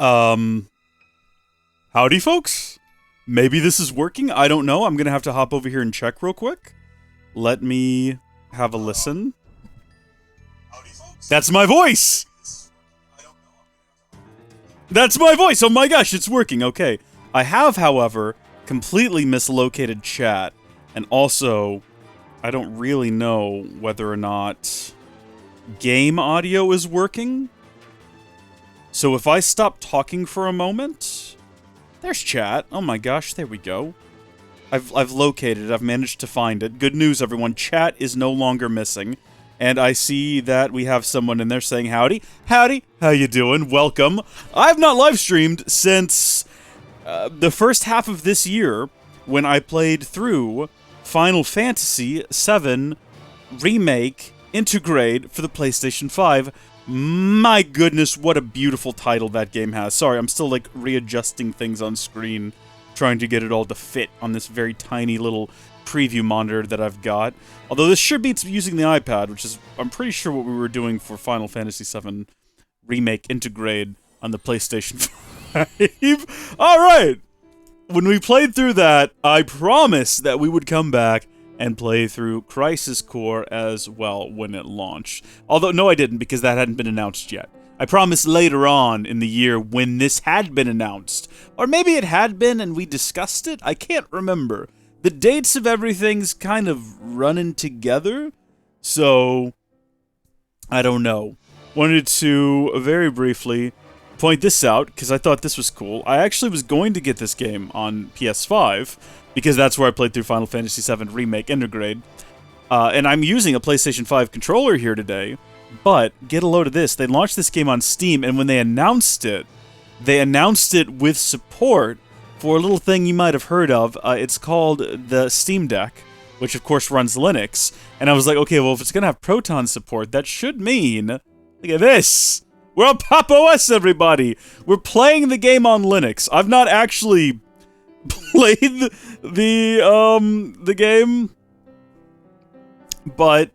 Howdy, folks? Maybe this is working? I don't know. I'm gonna have to hop over here and check real quick. Let me have a listen. Howdy, folks. That's my voice! That's my voice! Oh my gosh, it's working, okay. I have, however, completely mislocated chat, and also, I don't really know whether or not game audio is working. So if I stop talking for a moment... There's chat. Oh my gosh, there we go. I've located it. I've managed to find it. Good news, everyone. Chat is no longer missing. And I see that we have someone in there saying howdy. Howdy, how you doing? Welcome. I've not live streamed since the first half of this year when I played through Final Fantasy VII Remake Integrate for the PlayStation 5. My goodness, what a beautiful title that game has. Sorry, I'm still like readjusting things on screen, trying to get it all to fit on this very tiny little preview monitor that I've got. Although this should be using the iPad, which is, I'm pretty sure what we were doing for Final Fantasy VII Remake Integrate on the PlayStation 5. Alright! When we played through that, I promised that we would come back and play through Crisis Core as well when it launched. Although, no I didn't, because that hadn't been announced yet. I promised later on in the year when this had been announced. Or maybe it had been and we discussed it? I can't remember. The dates of everything's kind of running together, so I don't know. Wanted to very briefly point this out, because I thought this was cool. I actually was going to get this game on PS5, because that's where I played through Final Fantasy VII Remake Integrate. And I'm using a PlayStation 5 controller here today, but get a load of this. They launched this game on Steam, and when they announced it with support for a little thing you might have heard of. It's called the Steam Deck, which of course runs Linux. And I was like, okay, well, if it's going to have Proton support, that should mean... Look at this! We're on Pop OS, everybody! We're playing the game on Linux. I've not actually played the game, but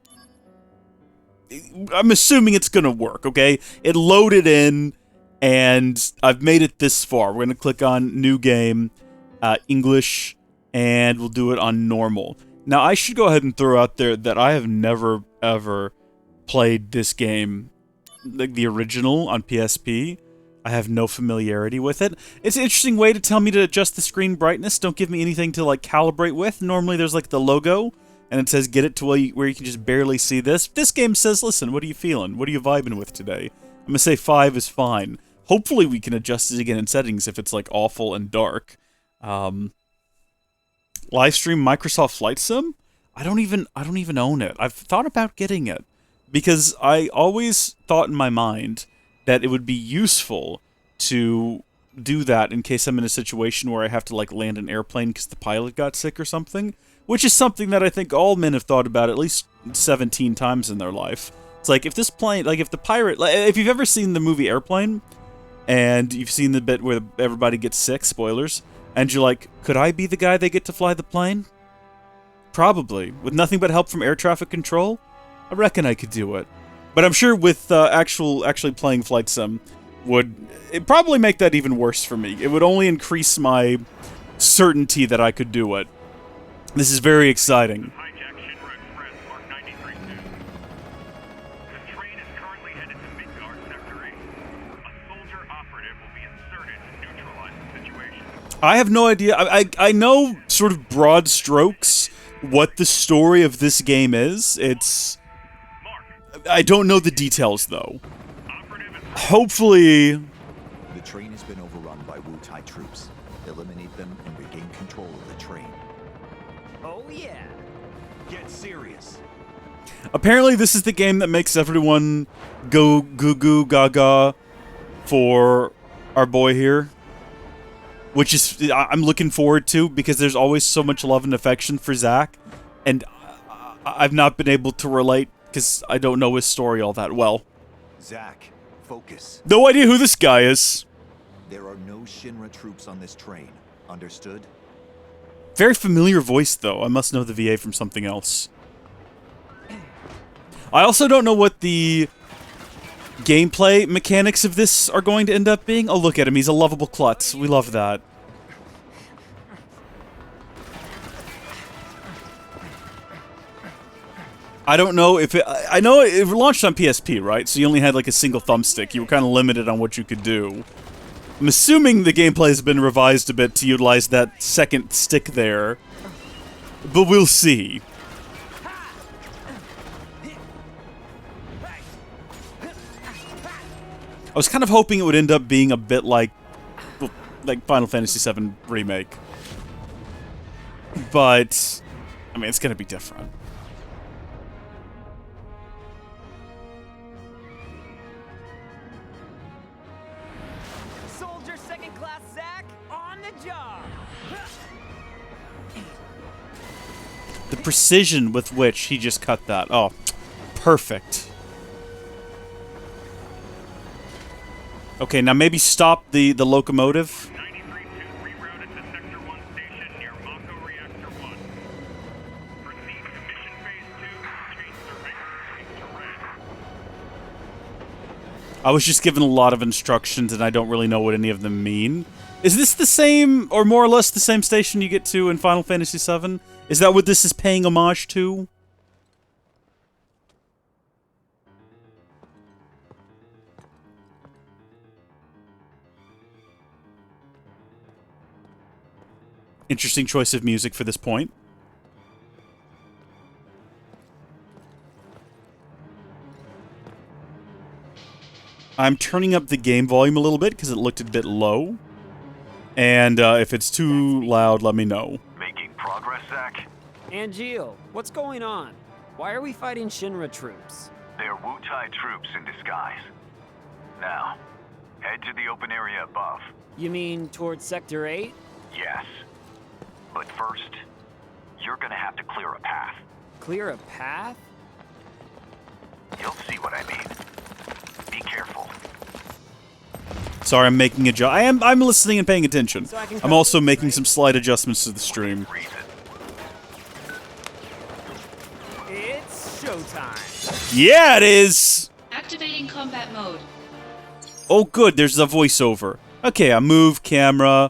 I'm assuming it's gonna work, okay? It loaded in, and I've made it this far. We're gonna click on New Game, English, and we'll do it on Normal. Now, I should go ahead and throw out there that I have never, ever played this game, like the original on PSP. I have no familiarity with it. It's an interesting way to tell me to adjust the screen brightness. Don't give me anything to like calibrate with. Normally there's like the logo, and it says get it to where you can just barely see this. This game says, listen, what are you feeling? What are you vibing with today? I'm gonna say 5 is fine. Hopefully we can adjust it again in settings if it's like awful and dark. Livestream Microsoft Flight Sim? I don't even own it. I've thought about getting it because I always thought in my mind that it would be useful to do that in case I'm in a situation where I have to like land an airplane because the pilot got sick or something, which is something that I think all men have thought about at least 17 times in their life. It's like if this plane, like if the pirate, like, if you've ever seen the movie Airplane and you've seen the bit where everybody gets sick, spoilers, and you're like, could I be the guy they get to fly the plane? Probably. With nothing but help from air traffic control, I reckon I could do it. But I'm sure with actually playing Flight Sim it'd probably make that even worse for me. It would only increase my certainty that I could do it. This is very exciting. I have no idea. I know sort of broad strokes what the story of this game is. I don't know the details, though. Hopefully... The train has been overrun by Wu-Tai troops. Eliminate them and regain control of the train. Oh yeah. Get serious. Apparently this is the game that makes everyone go goo goo gaga for our boy here. Which is, I'm looking forward to, because there's always so much love and affection for Zack. And I've not been able to relate, because I don't know his story all that well. Zack, focus. No idea who this guy is. There are no Shinra troops on this train. Understood? Very familiar voice, though. I must know the VA from something else. I also don't know what the gameplay mechanics of this are going to end up being. Oh, look at him. He's a lovable klutz. We love that. I don't know if it... I know it launched on PSP, right? So you only had like a single thumbstick. You were kind of limited on what you could do. I'm assuming the gameplay has been revised a bit to utilize that second stick there. But we'll see. I was kind of hoping it would end up being a bit like Final Fantasy VII Remake. But, I mean, it's going to be different. Soldier second class Zack, on the job! The precision with which he just cut that. Oh, perfect. Okay, now maybe stop the locomotive. 93-2 rerouted to Sector 1 station near Mako Reactor 1. Proceed to Mission Phase 2, change surveyor to red. I was just given a lot of instructions and I don't really know what any of them mean. Is this the same, or more or less the same station you get to in Final Fantasy VII? Is that what this is paying homage to? Interesting choice of music for this point. I'm turning up the game volume a little bit because it looked a bit low. And if it's too loud, let me know. Making progress, Zack? Angeal, what's going on? Why are we fighting Shinra troops? They're Wu-Tai troops in disguise. Now, head to the open area above. You mean towards Sector 8? Yes. But first, you're gonna have to clear a path. Clear a path? You'll see what I mean. Be careful. Sorry, I'm making a joke. I'm listening and paying attention. So I can I'm also making some slight adjustments to the stream. Reason. It's showtime. Yeah, it is! Activating combat mode. Oh, good, there's a voiceover. Okay, I move, camera,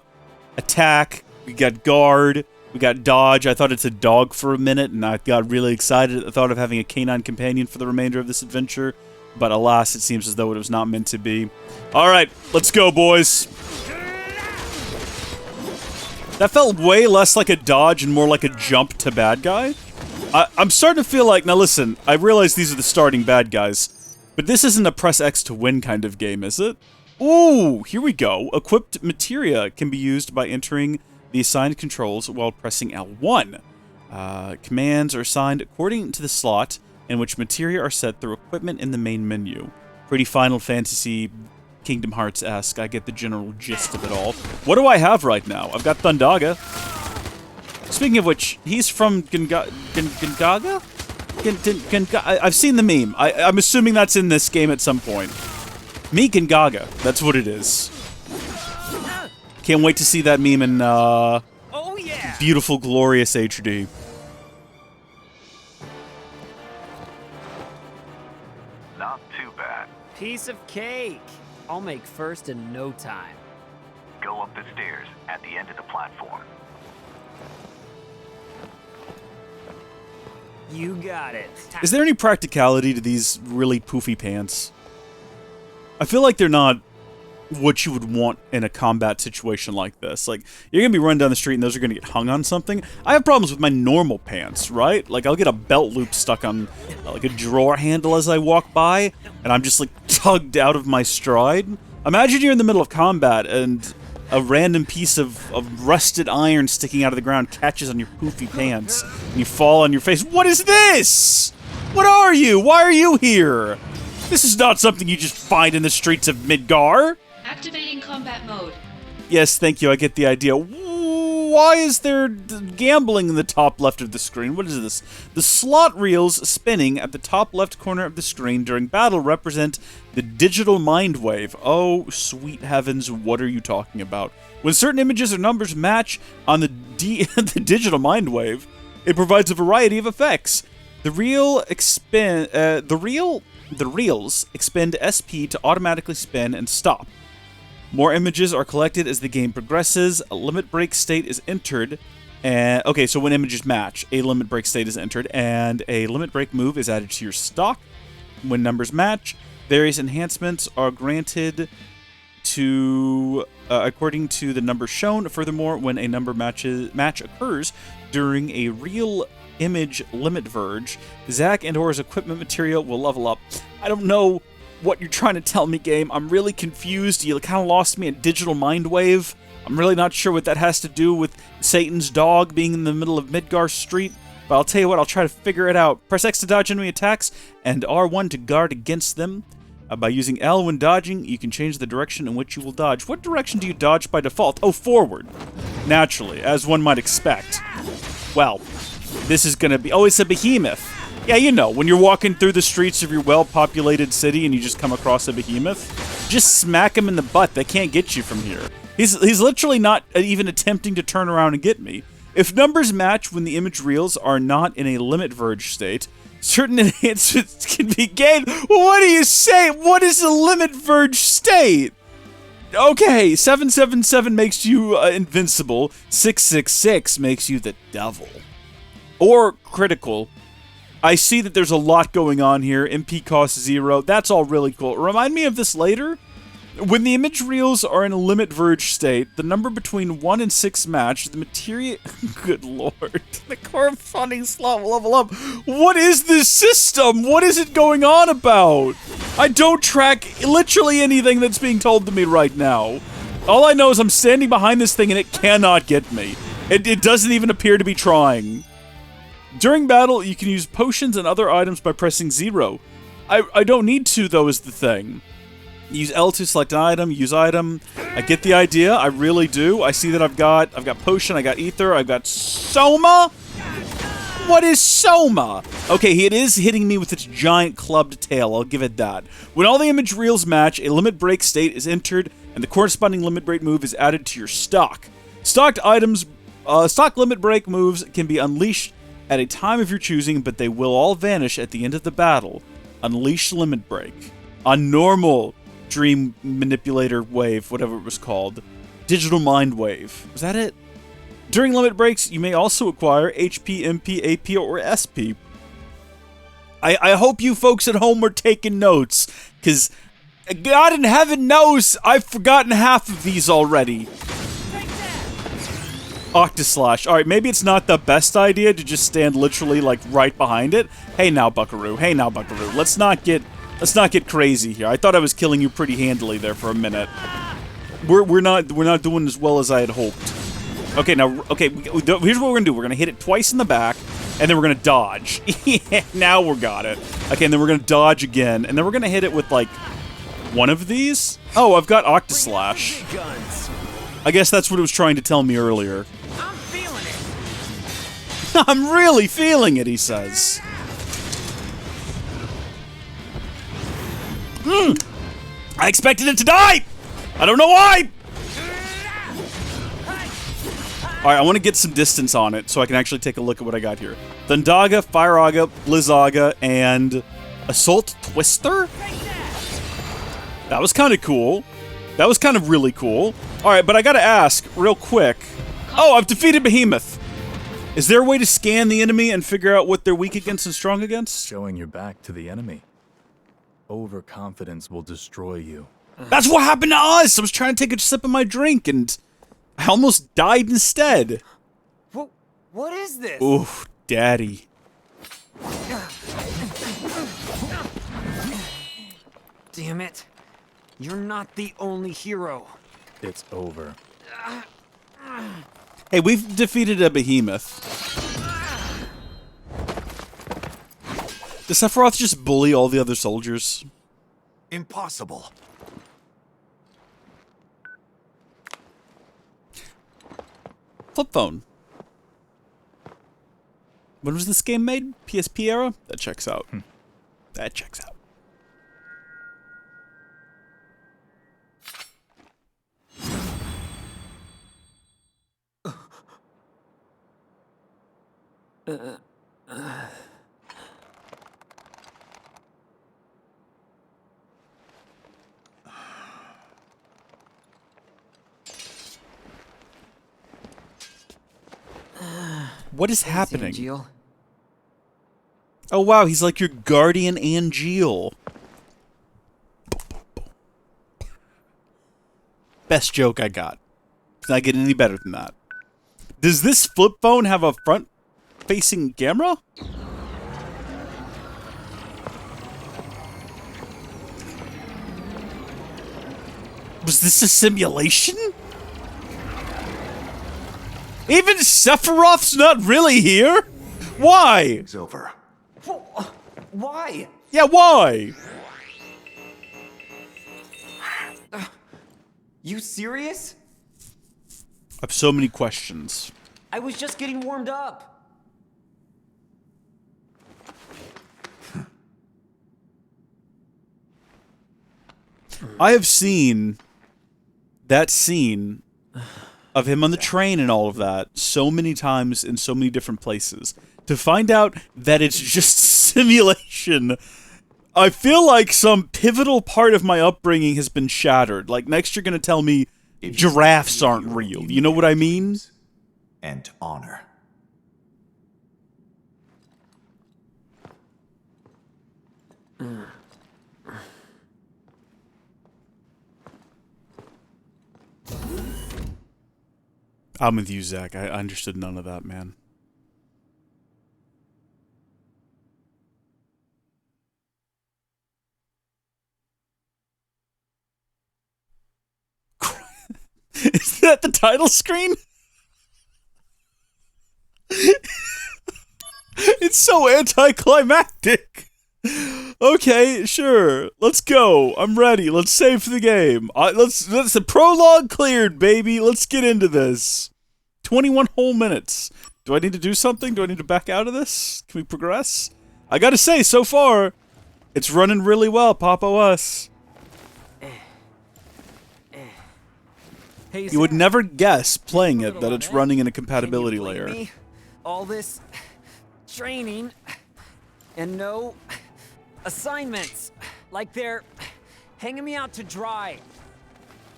attack, we got guard, we got dodge. I thought it's a dog for a minute, and I got really excited at the thought of having a canine companion for the remainder of this adventure. But alas, it seems as though it was not meant to be. Alright, let's go, boys. That felt way less like a dodge and more like a jump to bad guy. I'm starting to feel like... Now listen, I realize these are the starting bad guys, but this isn't a press X to win kind of game, is it? Ooh, here we go. Equipped materia can be used by entering the assigned controls while pressing L1. Commands are assigned according to the slot in which materia are set through equipment in the main menu. Pretty Final Fantasy, Kingdom Hearts-esque. I get the general gist of it all. What do I have right now? I've got Thundaga. Speaking of which, he's from Gingaga? I've seen the meme. I'm assuming that's in this game at some point. Me Gingaga. That's what it is. Can't wait to see that meme in Oh yeah! beautiful, glorious HD. Not too bad. Piece of cake. I'll make first in no time. Go up the stairs at the end of the platform. You got it. Is there any practicality to these really poofy pants? I feel like they're not what you would want in a combat situation like this. Like, you're gonna be running down the street and those are gonna get hung on something. I have problems with my normal pants, right? Like, I'll get a belt loop stuck on, like, a drawer handle as I walk by, and I'm just, like, tugged out of my stride. Imagine you're in the middle of combat and a random piece of rusted iron sticking out of the ground catches on your poofy pants, and you fall on your face. What is this? What are you? Why are you here? This is not something you just find in the streets of Midgar. Activating combat mode. Yes, thank you, I get the idea. Why is there gambling in the top left of the screen? What is this? The slot reels spinning at the top left corner of the screen during battle represent the digital mind wave. Oh, sweet heavens, what are you talking about? When certain images or numbers match on the digital mind wave, it provides a variety of effects. The reel The reels expend SP to automatically spin and stop. More images are collected as the game progresses. A limit break state is entered. And okay, so when images match, a limit break state is entered, and a limit break move is added to your stock. When numbers match, various enhancements are granted to according to the number shown. Furthermore, when a number match occurs during a real image limit verge, Zack and/or his equipment material will level up. I don't know what you're trying to tell me, game. I'm really confused. You kind of lost me at Digital Mind Wave. I'm really not sure what that has to do with Satan's dog being in the middle of Midgar Street, but I'll tell you what, I'll try to figure it out. Press X to dodge enemy attacks, and R1 to guard against them. By using L when dodging, you can change the direction in which you will dodge. What direction do you dodge by default? Oh, forward. Naturally, as one might expect. Well, this is gonna be... Oh, it's a behemoth. Yeah, you know, when you're walking through the streets of your well-populated city and you just come across a behemoth, just smack him in the butt. They can't get you from here. He's literally not even attempting to turn around and get me. If numbers match when the image reels are not in a limit verge state, certain enhancements can be gained. What do you say? What is a limit verge state? Okay, 777 makes you invincible. 666 makes you the devil. Or critical. I see that there's a lot going on here. MP cost 0. That's all really cool. Remind me of this later. When the image reels are in a limit verge state, the number between 1 and 6 match, the material... Good lord. The corresponding slot will level up. What is this system? What is it going on about? I don't track literally anything that's being told to me right now. All I know is I'm standing behind this thing and it cannot get me. It doesn't even appear to be trying. During battle, you can use potions and other items by pressing 0. I don't need to, though, is the thing. Use L to select an item, use item. I get the idea, I really do. I see that I've got potion, I got ether, I've got Soma? What is Soma? Okay, it is hitting me with its giant clubbed tail, I'll give it that. When all the image reels match, a limit break state is entered, and the corresponding limit break move is added to your stock. Stock limit break moves can be unleashed at a time of your choosing, but they will all vanish at the end of the battle. Unleash limit break. On normal Dream Manipulator Wave, whatever it was called. Digital Mind Wave. Was that it? During limit breaks, you may also acquire HP, MP, AP, or SP. I hope you folks at home are taking notes, because God in heaven knows I've forgotten half of these already. Octaslash. Alright, maybe it's not the best idea to just stand literally, like, right behind it. Hey now, Buckaroo. Hey now, Buckaroo. Let's not get crazy here. I thought I was killing you pretty handily there for a minute. We're not doing as well as I had hoped. Okay, now, here's what we're gonna do. We're gonna hit it twice in the back, and then we're gonna dodge. Yeah, now we got it. Okay, and then we're gonna dodge again, and then we're gonna hit it with, like, one of these? Oh, I've got Octaslash. I guess that's what it was trying to tell me earlier. I'm feeling it. I'm really feeling it, he says. I expected it to die! I don't know why! Alright, I want to get some distance on it so I can actually take a look at what I got here. Thundaga, Fireaga, Blizzaga, and Assault Twister? That was kind of cool. That was kind of really cool. Alright, but I gotta ask, real quick. Oh, I've defeated Behemoth! Is there a way to scan the enemy and figure out what they're weak against and strong against? Showing your back to the enemy. Overconfidence will destroy you. That's what happened to us! I was trying to take a sip of my drink and I almost died instead. What is this? Oof, daddy. Damn it. You're not the only hero. It's over. Hey, we've defeated a behemoth. Does Sephiroth just bully all the other soldiers? Impossible. Flip phone. When was this game made? PSP era? That checks out. That checks out. What is happening? Angel. Oh wow, he's like your guardian Angel. Best joke I got. It's not getting any better than that. Does this flip phone have a front-facing camera? Was this a simulation? Even Sephiroth's not really here? Why? It's over. Why? Yeah, why? You serious? I have so many questions. I was just getting warmed up. I have seen that scene of him on the train and all of that so many times in so many different places. To find out that it's just simulation, I feel like some pivotal part of my upbringing has been shattered. Like, next you're gonna tell me giraffes aren't real. You know what I mean? And honor. I'm with you, Zack. I understood none of that, man. Is that the title screen? It's so anticlimactic. Okay, sure. Let's go. I'm ready. Let's save the game. Let's the prologue cleared, baby. Let's get into this. 21 whole minutes. Do I need to do something? Do I need to back out of this? Can we progress? I gotta say, so far, it's running really well, Pop OS. Hey, You would Zack, never guess playing it little that on it's edge. running in a can you compatibility blame layer. me? All this training and no assignments. Like they're hanging me out to dry.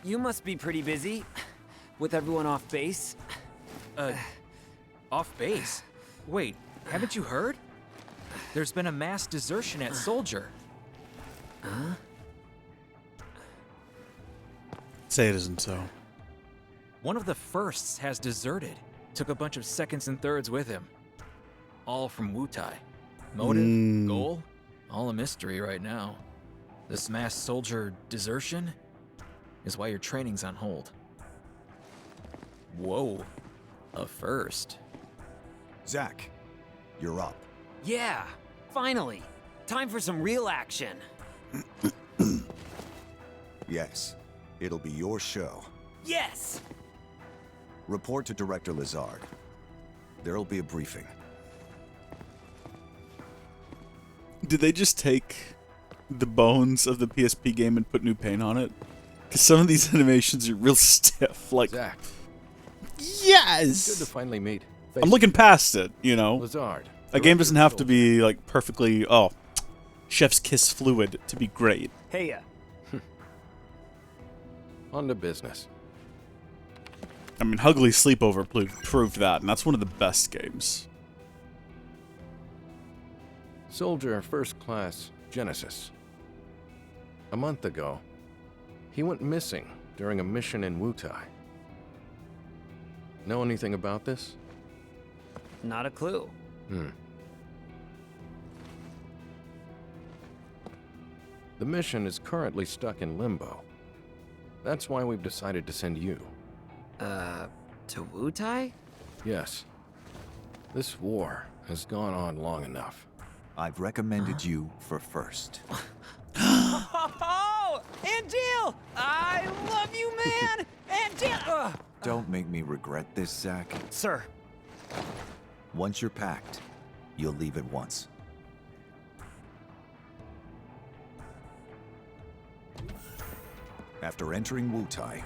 You must be pretty busy with everyone off base. Off base? Wait, haven't you heard? There's been a mass desertion at Soldier. Say it isn't so. One of the firsts has deserted. Took a bunch of seconds and thirds with him. All from Wutai. Motive, goal, all a mystery right now. This mass soldier desertion is why your training's on hold. Whoa, a first. Zack, you're up. Yeah, finally. Time for some real action. Yes, it'll be your show. Yes! Report to Director Lazard. There'll be a briefing. Did they just take the bones of the PSP game and put new paint on it? Because some of these animations are real stiff. Like, Zack, yes! good to finally meet. I'm looking past it, you know? Lazard. A game doesn't have to be, like, perfectly, chef's kiss fluid to be great. Hey, On to business. I mean, Hugly Sleepover proved that, and that's one of the best games. Soldier First Class Genesis. A month ago, he went missing during a mission in Wutai. Know anything about this? not a clue. The mission is currently stuck in limbo. That's why we've decided to send you. To Wutai? Yes. This war has gone on long enough. I've recommended you for first. Oh, Angel! I love you, man! Angel! Don't make me regret this, Zack. Sir. Once you're packed, you'll leave at once. After entering Wutai,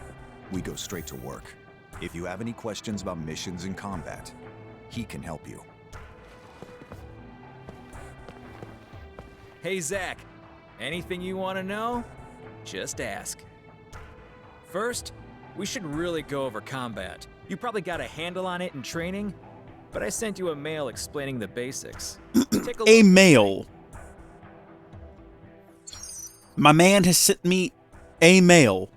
we go straight to work. If you have any questions about missions and combat, he can help you. Hey, Zack. Anything you want to know? Just ask. First, we should really go over combat. You probably got a handle on it in training, but I sent you a mail explaining the basics. Take a A look. mail. My man has sent me a mail.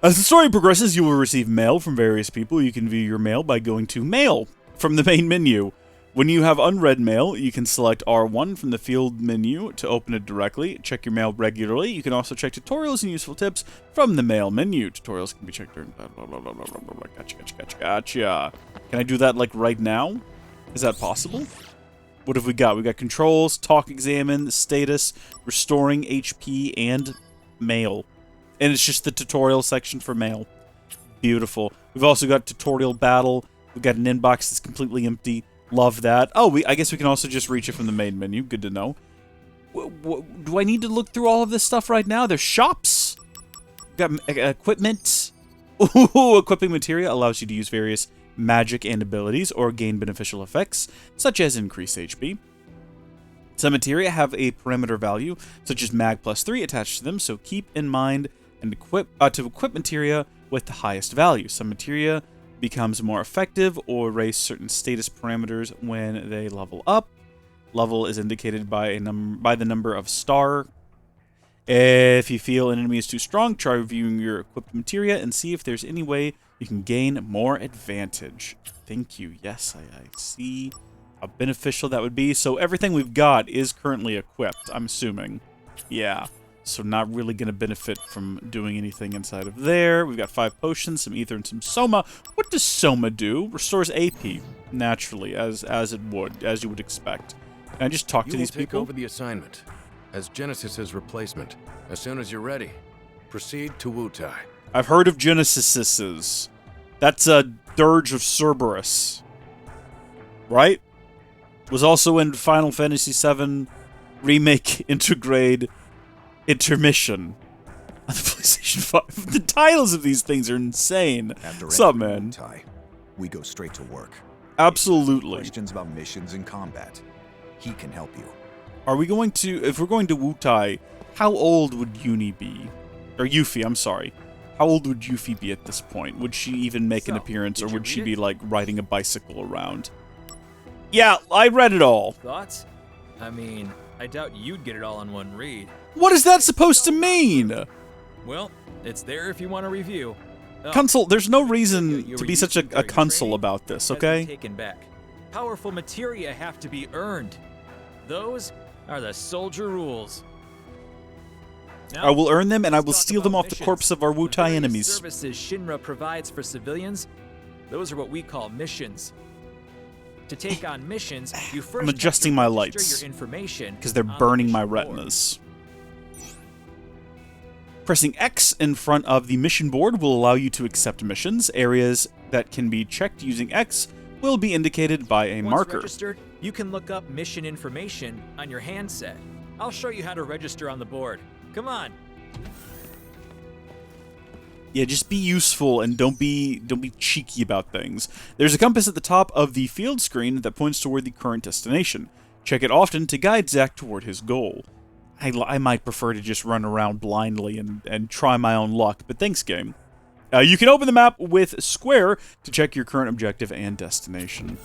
As the story progresses, you will receive mail from various people. You can view your mail by going to Mail from the main menu. When you have unread mail, you can select R1 from the field menu to open it directly. Check your mail regularly. You can also check tutorials and useful tips from the mail menu. Tutorials can be checked during blah, blah, blah, blah, blah, blah, blah. Gotcha. Can I do that, like, right now? Is that possible? What have we got? We got controls, talk examine, status, restoring HP, and mail. And it's just the tutorial section for mail. Beautiful. We've also got tutorial battle. We've got an inbox that's completely empty. Love that. Oh, I guess we can also just reach it from the main menu. Good to know. Do I need to look through all of this stuff right now? There's shops. Got equipment. Ooh, equipping materia allows you to use various magic and abilities or gain beneficial effects, such as increased HP. Some materia have a parameter value, such as mag +3 attached to them, so keep in mind and equip materia with the highest value. Some materia becomes more effective or raise certain status parameters when they level up. Level is indicated by the number of star. If you feel an enemy is too strong, try reviewing your equipped materia and see if there's any way you can gain more advantage. Thank you. Yes, I see how beneficial that would be. So everything we've got is currently equipped, I'm assuming. Yeah. So not really going to benefit from doing anything inside of there. We've got 5 potions, some ether, and some soma. What does soma do? Restores AP, naturally, as you would expect. Can I just talk to these You will take people? over the assignment as Genesis's replacement. As soon as you're ready, proceed to Wutai. I've heard of Genesises. That's a dirge of Cerberus. Right? Was also in Final Fantasy VII Remake Intergrade Intermission on the PlayStation 5. The titles of these things are insane. After What's up, entering man? Wutai, we go straight to work. Absolutely. Questions about missions and combat. He can help you. Are we going to... If we're going to Wutai, how old would Yuffie be? Or Yuffie, I'm sorry. How old would Yuffie be at this point? Would she even make an So, appearance, or did you would she read be, it? like, riding a bicycle around? Yeah, I read it all. Thoughts? I mean, I doubt you'd get it all in one read. What is that supposed to mean? Well, it's there if you want to review. Oh, Consul, there's no you reason were to be such a using during consul training about this, has been okay? taken back. Powerful materia have to be earned. Those are the soldier rules. Now, I will earn them, and I will let's talk steal them about off the missions. corpse of our The Wutai various enemies. services Shinra provides for civilians, those are what we call missions. To take on missions, you first have to adjusting my register lights, your information because they're on the burning my mission board. retinas. Pressing X in front of the mission board will allow you to accept missions. Areas that can be checked using X will be indicated by a Once marker. registered, you can look up mission information on your handset. I'll show you how to register on the board. Come on. Yeah, just be useful and don't be cheeky about things. There's a compass at the top of the field screen that points toward the current destination. Check it often to guide Zack toward his goal. I might prefer to just run around blindly and try my own luck, but thanks, game. You can open the map with square to check your current objective and destination.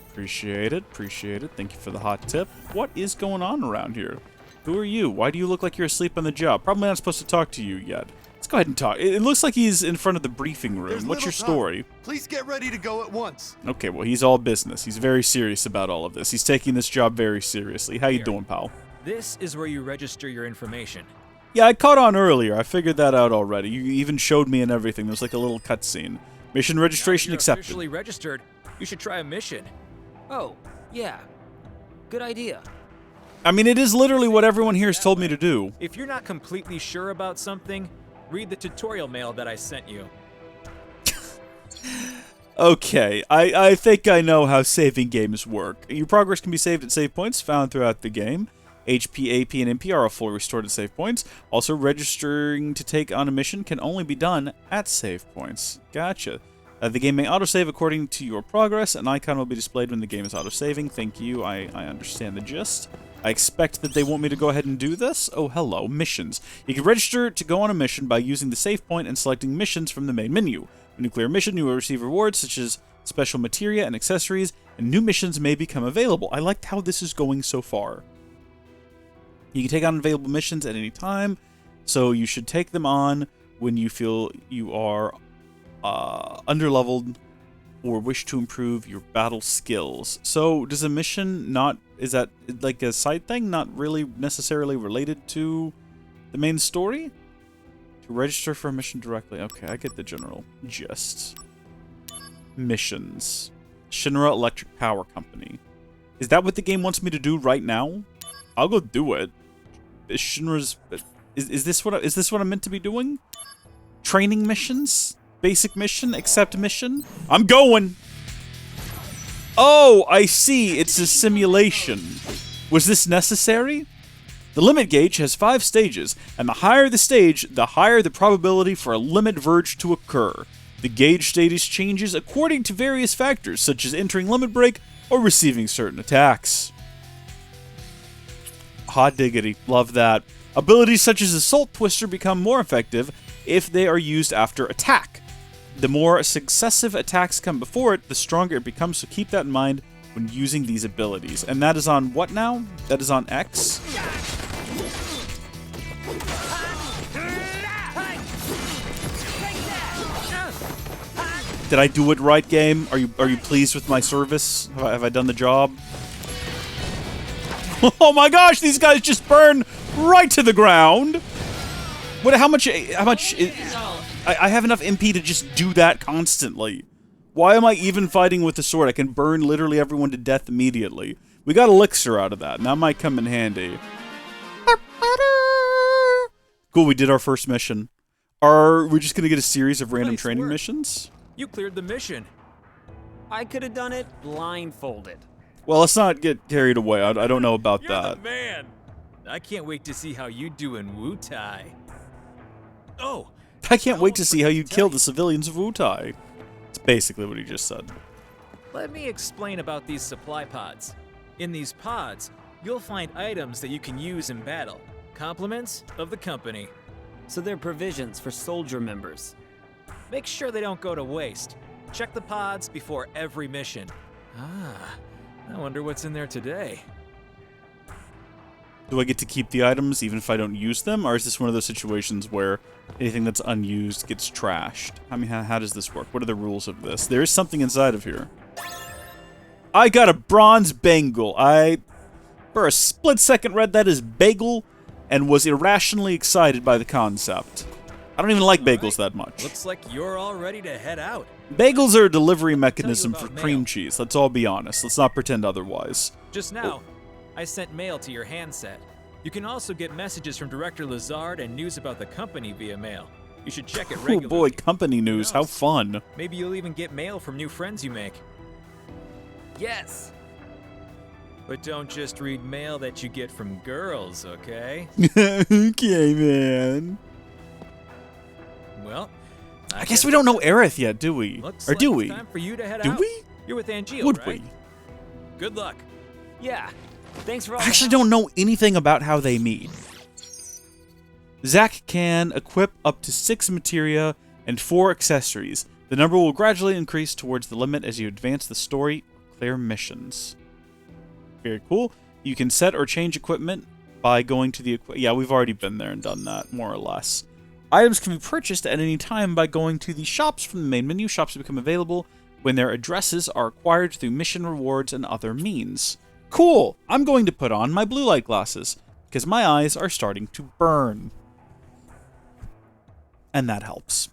Appreciate it, appreciate it. Thank you for the hot tip. What is going on around here? Who are you? Why do you look like you're asleep on the job? Probably not supposed to talk to you yet. Let's go ahead and talk. It looks like he's in front of the briefing room. There's What's your little time. story? Please get ready to go at once. Okay, well, he's all business. He's very serious about all of this. He's taking this job very seriously. How you Here. doing, pal? This is where you register your information. Yeah, I caught on earlier. I figured that out already. You even showed me and everything. There's like a little cutscene. Mission registration Now that you're accepted. officially registered, you should try a mission. Oh, yeah. Good idea. I mean, it is literally what everyone here has told me to do. If you're not completely sure about something, read the tutorial mail that I sent you. Okay, I think I know how saving games work. Your progress can be saved at save points found throughout the game. HP, AP, and MP are all fully restored at save points. Also, registering to take on a mission can only be done at save points. Gotcha. The game may autosave according to your progress. An icon will be displayed when the game is autosaving. Thank you, I understand the gist. I expect that they want me to go ahead and do this. Oh, hello, missions. You can register to go on a mission by using the save point and selecting missions from the main menu. When you clear a mission, you will receive rewards such as special materia and accessories, and new missions may become available. I liked how this is going so far. You can take on available missions at any time, so you should take them on when you feel you are underleveled or wish to improve your battle skills. So does a mission not, is that like a side thing, not really necessarily related to the main story? To register for a mission directly. Okay, I get the general gist. Missions. Shinra Electric Power Company. Is that what the game wants me to do right now? I'll go do it. Is Shinra's... Is this what I'm meant to be doing? Training missions? Basic mission? Accept mission? I'm going! Oh, I see. It's a simulation. Was this necessary? The limit gauge has 5 stages, and the higher the stage, the higher the probability for a limit verge to occur. The gauge status changes according to various factors, such as entering limit break or receiving certain attacks. Hot diggity. Love that. Abilities such as Assault Twister become more effective if they are used after attack. The more successive attacks come before it, the stronger it becomes, so keep that in mind when using these abilities. And that is on what now? That is on X? Did I do it right, game? Are you pleased with my service? Have I done the job? Oh my gosh, these guys just burn right to the ground. What? How much? I have enough MP to just do that constantly. Why am I even fighting with the sword? I can burn literally everyone to death immediately. We got elixir out of that, and that might come in handy. Cool, we did our first mission. Are we just gonna get a series of random training missions? You cleared the mission. I could have done it blindfolded. Well, let's not get carried away. I don't know about You're that. the man. I can't wait to see how you do in Wutai. Oh, I can't wait to see how you kill the civilians of Wutai. It's basically what he just said. let me explain about these supply pods. In these pods, you'll find items that you can use in battle. Compliments of the company. So they're provisions for soldier members. Make sure they don't go to waste. Check the pods before every mission. Ah, I wonder what's in there today. Do I get to keep the items even if I don't use them? Or is this one of those situations where anything that's unused gets trashed? I mean, how does this work? What are the rules of this? There is something inside of here. I got a bronze bangle. I, for a split second, read that as bagel and was irrationally excited by the concept. I don't even like bagels that much. Looks like you're all ready to head out. Bagels are a delivery mechanism for about cream mail. cheese. Let's all be honest. Let's not pretend otherwise. Just now, I sent mail to your handset. You can also get messages from Director Lazard and news about the company via mail. You should check it Oh regularly. boy, company news. How fun. Maybe you'll even get mail from new friends you make. Yes! But don't just read mail that you get from girls, okay? Okay, man. Well, I guess we don't know Aerith yet, do we? Looks Or like do it's we? time for you to head Do out. we? You're with Angeal, Would right? we? Good luck. Yeah. Thanks for all I the actually help. don't know anything about how they meet. Zack can equip up to 6 materia and 4 accessories. The number will gradually increase towards the limit as you advance the story or clear missions. Very cool. You can set or change equipment by going to the... Yeah, we've already been there and done that, more or less. Items can be purchased at any time by going to the shops from the main menu. Shops become available when their addresses are acquired through mission rewards and other means. Cool! I'm going to put on my blue light glasses, because my eyes are starting to burn. And that helps.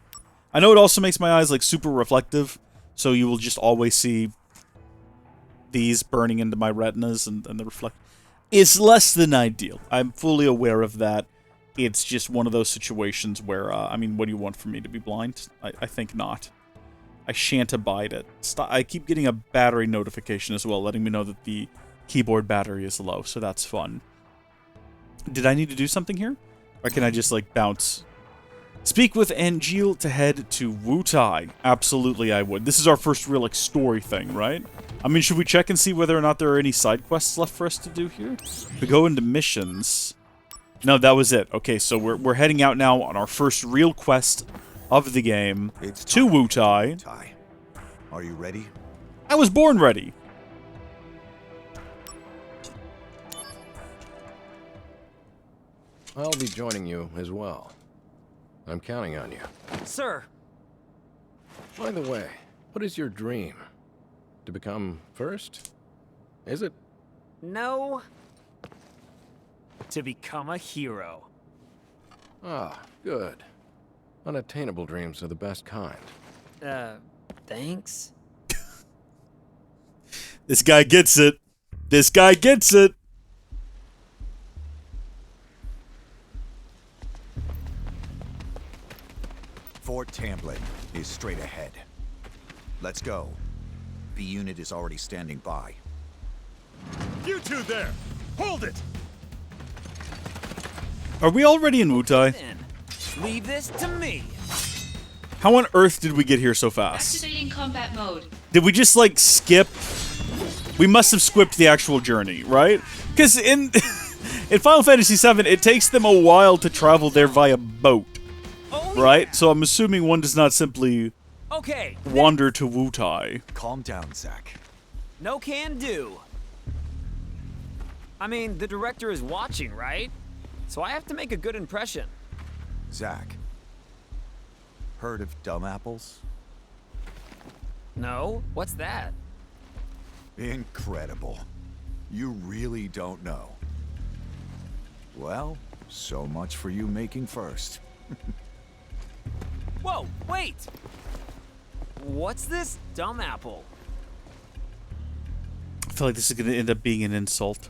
I know it also makes my eyes like super reflective, so you will just always see these burning into my retinas and the reflect. It's less than ideal. I'm fully aware of that. It's just one of those situations where, I mean, what do you want from me, to be blind? I think not. I shan't abide it. I keep getting a battery notification as well, letting me know that the keyboard battery is low, so that's fun. Did I need to do something here? Or can I just, like, bounce? Speak with Angeal to head to Wutai. Absolutely, I would. This is our first real, like, story thing, right? I mean, should we check and see whether or not there are any side quests left for us to do here? We go into missions. No, that was it. Okay, so we're heading out now on our first real quest of the game to Wutai. Are you ready? I was born ready. I'll be joining you as well. I'm counting on you. Sir, By the way, what is your dream? To become first? Is it? no. To become a hero. Ah, good. Unattainable dreams are the best kind. Thanks? This guy gets it. This guy gets it. Fort Tamblin is straight ahead. Let's go. The unit is already standing by. You two there! Hold it! Are we already in Wutai? Then, leave this to me. How on earth did we get here so fast? Activating combat mode. Did we just, like, skip? We must have skipped the actual journey, right? Because in Final Fantasy VII, it takes them a while to travel there via boat, Oh, right? yeah. So I'm assuming one does not simply Okay. wander to Wutai. Calm down, Zack. No can do. I mean, the director is watching, right? So I have to make a good impression. Zack. Heard of dumb apples? No? What's that? Incredible. You really don't know. Well, so much for you making first. Whoa, wait! What's this dumb apple? I feel like this is going to end up being an insult.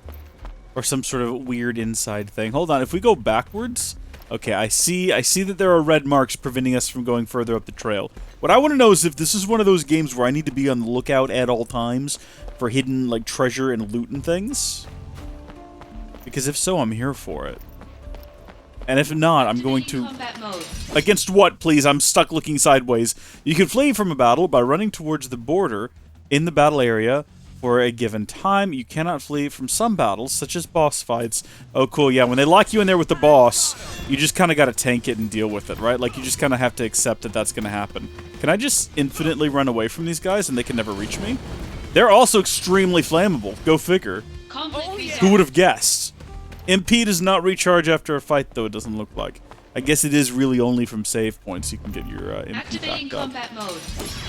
Or some sort of weird inside thing. Hold on, if we go backwards... Okay, I see that there are red marks preventing us from going further up the trail. What I want to know is if this is one of those games where I need to be on the lookout at all times for hidden, like, treasure and loot and things. Because if so, I'm here for it. And if not, I'm going to... Combat mode. Against what, please? I'm stuck looking sideways. You can flee from a battle by running towards the border in the battle area for a given time. You cannot flee from some battles, such as boss fights. Oh, cool, yeah, when they lock you in there with the boss, you just kind of gotta tank it and deal with it, right? Like, you just kind of have to accept that that's gonna happen. Can I just infinitely run away from these guys and they can never reach me? They're also extremely flammable. Go figure. Conflict resolved. Who would have guessed? MP does not recharge after a fight, though, it doesn't look like. I guess it is really only from save points you can get your MP Activating back up. combat mode.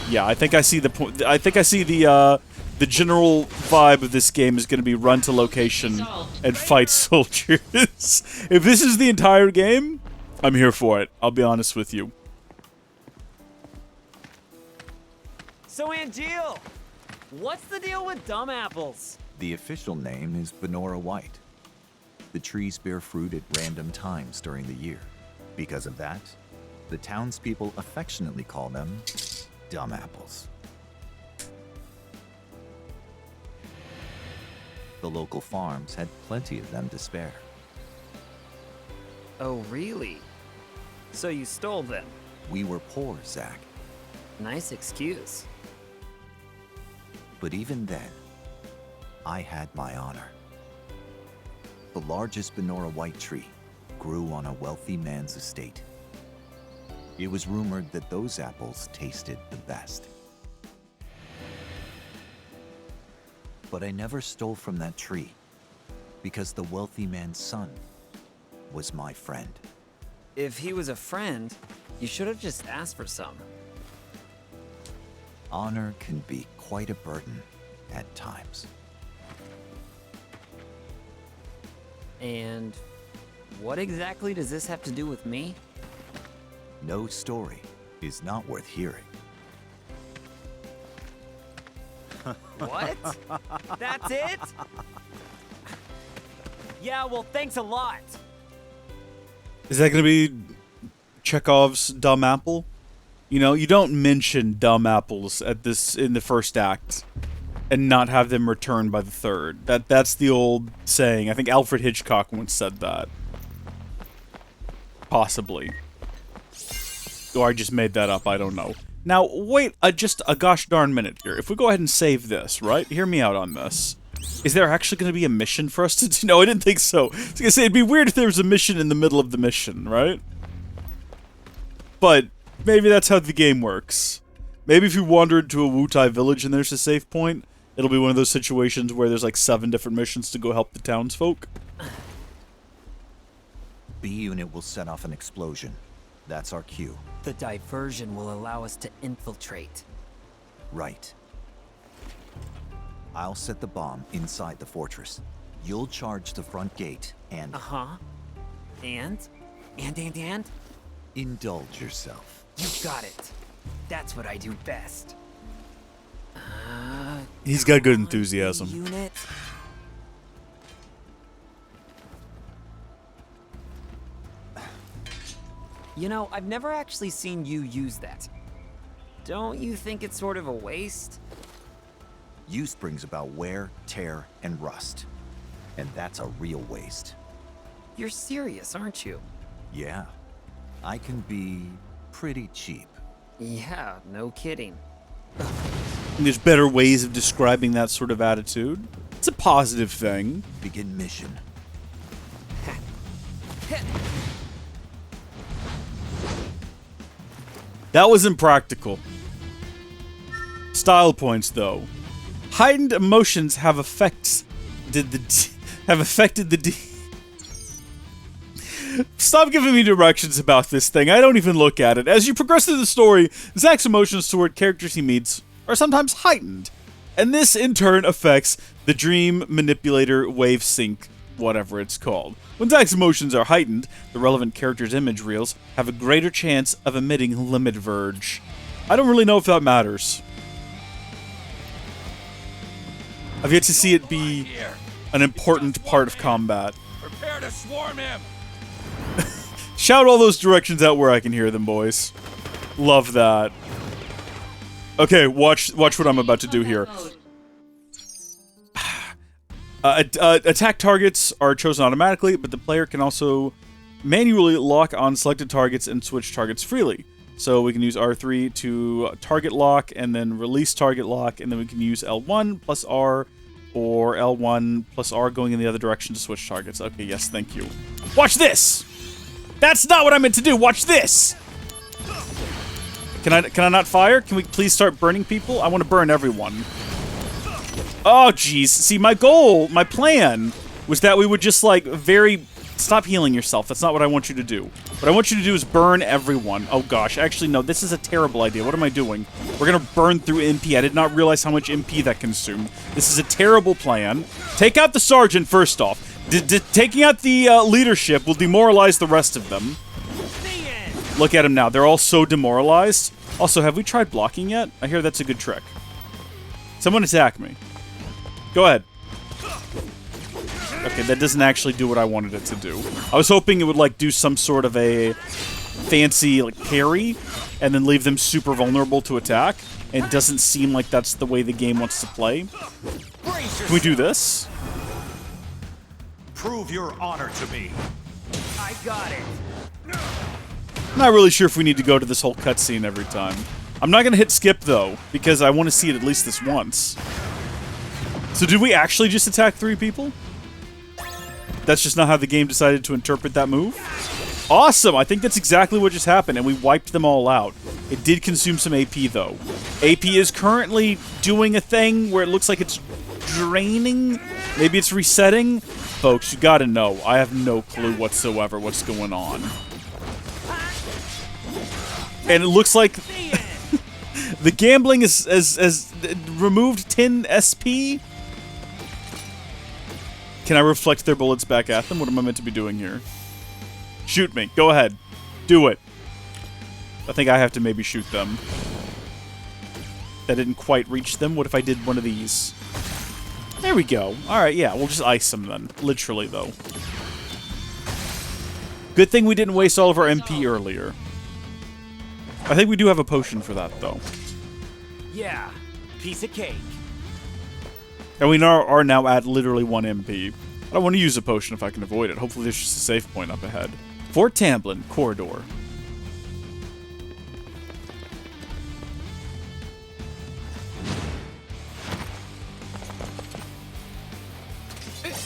Yeah, I think I see the point. I think I see the general vibe of this game is going to be run to location and fight soldiers. If this is the entire game, I'm here for it. I'll be honest with you. So, Angeal, what's the deal with dumb apples? The official name is Benora White. The trees bear fruit at random times during the year. Because of that, the townspeople affectionately call them dumb apples. The local farms had plenty of them to spare. Oh, really? So you stole them? We were poor, Zack. Nice excuse. But even then, I had my honor. The largest Benora White tree grew on a wealthy man's estate. It was rumored that those apples tasted the best. But I never stole from that tree, because the wealthy man's son was my friend. If he was a friend, you should have just asked for some. Honor can be quite a burden at times. And what exactly does this have to do with me? No story is not worth hearing. What? That's it? Yeah, well, thanks a lot. Is that going to be Chekhov's dumb apple? You know, you don't mention dumb apples in the first act and not have them returned by the third. That's the old saying. I think Alfred Hitchcock once said that. Possibly. Or I just made that up, I don't know. Now, wait just a gosh darn minute here. If we go ahead and save this, right? Hear me out on this. Is there actually going to be a mission for us to do? No, I didn't think so. I was going to say, it'd be weird if there was a mission in the middle of the mission, right? But maybe that's how the game works. Maybe if you wander into a Wutai village and there's a save point, it'll be one of those situations where there's like 7 different missions to go help the townsfolk. B unit will set off an explosion. That's our cue. The diversion will allow us to infiltrate. Right. I'll set the bomb inside the fortress. You'll charge the front gate and... Uh-huh. And? Indulge yourself. You got it. That's what I do best. He's got good enthusiasm. Unit. You know, I've never actually seen you use that. Don't you think it's sort of a waste? Use brings about wear, tear, and rust. And that's a real waste. You're serious, aren't you? Yeah. I can be pretty cheap. Yeah, no kidding. There's better ways of describing that sort of attitude. It's a positive thing. Begin mission. That was impractical. Style points, though. Heightened emotions have affected the Stop giving me directions about this thing. I don't even look at it. As you progress through the story, Zack's emotions toward characters he meets are sometimes heightened. And this, in turn, affects the Dream Manipulator Wave Sync, whatever it's called. When Zack's emotions are heightened, the relevant character's image reels have a greater chance of emitting limit verge. I don't really know if that matters. I've yet to see it be an important part of combat. Prepare to swarm him! Shout all those directions out where I can hear them, boys. Love that. Okay, watch what I'm about to do here. Attack targets are chosen automatically, but the player can also manually lock on selected targets and switch targets freely. So we can use R3 to target lock, and then release target lock, and then we can use L1 plus R, or L1 plus R going in the other direction to switch targets. Okay, yes, thank you. Watch this! That's not what I meant to do! Watch this! Can I not fire? Can we please start burning people? I want to burn everyone. Oh, jeez. See, my goal, my plan, was that we would just, like, Stop healing yourself. That's not what I want you to do. What I want you to do is burn everyone. Oh, gosh. Actually, no. This is a terrible idea. What am I doing? We're gonna burn through MP. I did not realize how much MP that consumed. This is a terrible plan. Take out the sergeant, first off. Taking out the leadership will demoralize the rest of them. Look at them now. They're all so demoralized. Also, have we tried blocking yet? I hear that's a good trick. Someone attack me. Go ahead. Okay, that doesn't actually do what I wanted it to do. I was hoping it would, like, do some sort of a fancy, like, parry, and then leave them super vulnerable to attack. It doesn't seem like that's the way the game wants to play. Can we do this? Prove your honor to me. I got it. I'm not really sure if we need to go to this whole cutscene every time. I'm not gonna hit skip, though, because I want to see it at least this once. So did we actually just attack 3 people? That's just not how the game decided to interpret that move? Awesome! I think that's exactly what just happened, and we wiped them all out. It did consume some AP, though. AP is currently doing a thing where it looks like it's draining. Maybe it's resetting. Folks, you gotta know, I have no clue whatsoever what's going on. And it looks like the gambling has removed 10 SP. Can I reflect their bullets back at them? What am I meant to be doing here? Shoot me. Go ahead. Do it. I think I have to maybe shoot them. That didn't quite reach them. What if I did one of these? There we go. Alright, yeah. We'll just ice them then. Literally, though. Good thing we didn't waste all of our MP earlier. I think we do have a potion for that, though. Yeah. Piece of cake. And we are now at literally 1 MP. I don't want to use a potion if I can avoid it. Hopefully there's just a save point up ahead. Fort Tamblin, Corridor.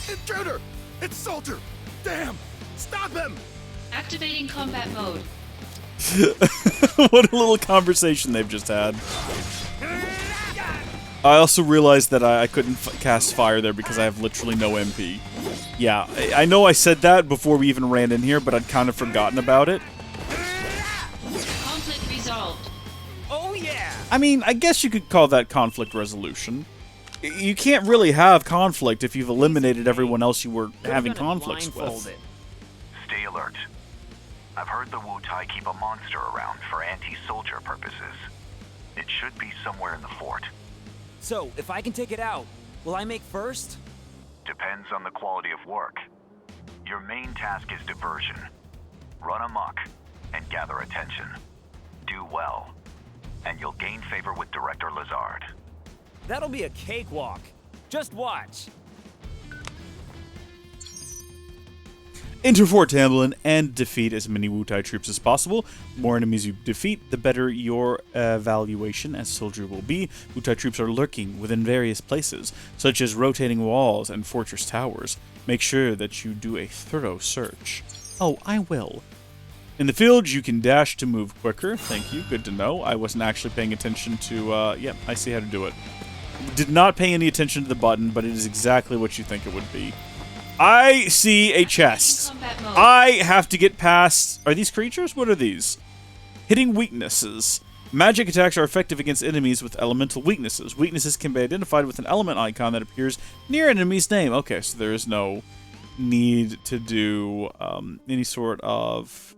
Intruder! It's Soldier! Damn! Stop him! Activating combat mode. What a little conversation they've just had. I also realized that I couldn't cast fire there because I have literally no MP. Yeah, I know I said that before we even ran in here, but I'd kind of forgotten about it. Conflict resolved. Oh yeah! I mean, I guess you could call that conflict resolution. You can't really have conflict if you've eliminated everyone else you were having conflicts with. Stay alert. I've heard the Wu-Tai keep a monster around for anti-soldier purposes. It should be somewhere in the fort. So, if I can take it out, will I make first? Depends on the quality of work. Your main task is diversion. Run amok and gather attention. Do well, and you'll gain favor with Director Lazard. That'll be a cakewalk. Just watch. Enter Fort Tamblin and defeat as many Wu-Tai troops as possible. The more enemies you defeat, the better your evaluation as soldier will be. Wu-Tai troops are lurking within various places, such as rotating walls and fortress towers. Make sure that you do a thorough search. Oh, I will. In the field, you can dash to move quicker. Thank you, good to know. I wasn't actually paying attention to, yep, I see how to do it. Did not pay any attention to the button, but it is exactly what you think it would be. I see a chest. I have to get past... Are these creatures? What are these? Hitting weaknesses. Magic attacks are effective against enemies with elemental weaknesses. Weaknesses can be identified with an element icon that appears near an enemy's name. Okay, so there is no need to do any sort of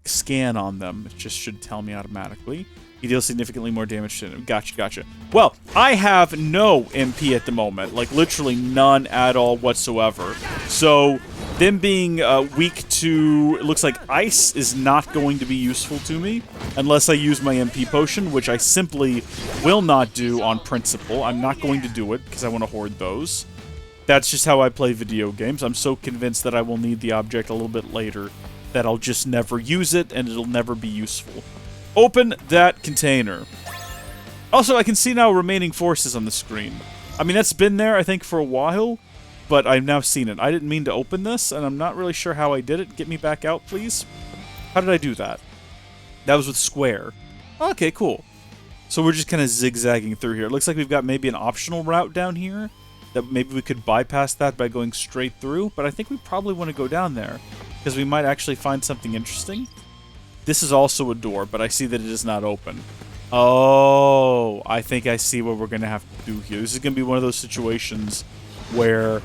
scan on them. It just should tell me automatically. You deal significantly more damage to them. Gotcha. Well, I have no MP at the moment. Like, literally none at all whatsoever. So, them being weak to, it looks like ice is not going to be useful to me. Unless I use my MP potion, which I simply will not do on principle. I'm not going to do it, because I want to hoard those. That's just how I play video games. I'm so convinced that I will need the object a little bit later that I'll just never use it, and it'll never be useful. Open that container. Also, I can see now remaining forces on the screen. I mean, that's been there, I think, for a while, but I've now seen it. I didn't mean to open this, and I'm not really sure how I did it. Get me back out, please. How did I do that? That was with square. Okay, cool. So we're just kind of zigzagging through here. It looks like we've got maybe an optional route down here, that maybe we could bypass that by going straight through, but I think we probably want to go down there, because we might actually find something interesting. This is also a door, but I see that it is not open. Oh, I think I see what we're going to have to do here. This is going to be one of those situations where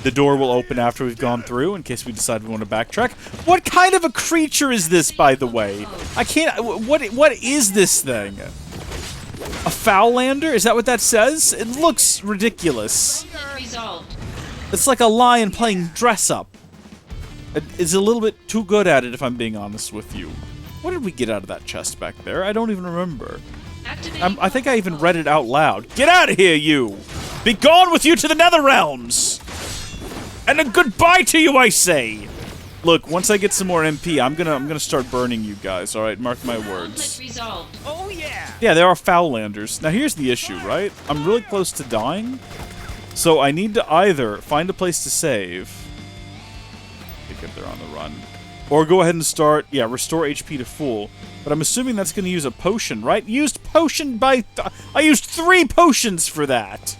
the door will open after we've gone through, in case we decide we want to backtrack. What kind of a creature is this, by the way? I can't... What is this thing? A Foulander? Is that what that says? It looks ridiculous. It's like a lion playing dress-up. It's a little bit too good at it, if I'm being honest with you. What did we get out of that chest back there? I don't even remember. I think I even read it out loud. Get out of here, you! Be gone with you to the Nether Realms! And a goodbye to you, I say! Look, once I get some more MP, I'm gonna start burning you guys, alright? Mark my words. Oh yeah! Yeah, there are Foullanders. Now here's the issue, right? I'm really close to dying. So I need to either find a place to save... if they're on the run. Or go ahead and start, yeah, restore HP to full. But I'm assuming that's going to use a potion, right? Used potion by... I used 3 potions for that!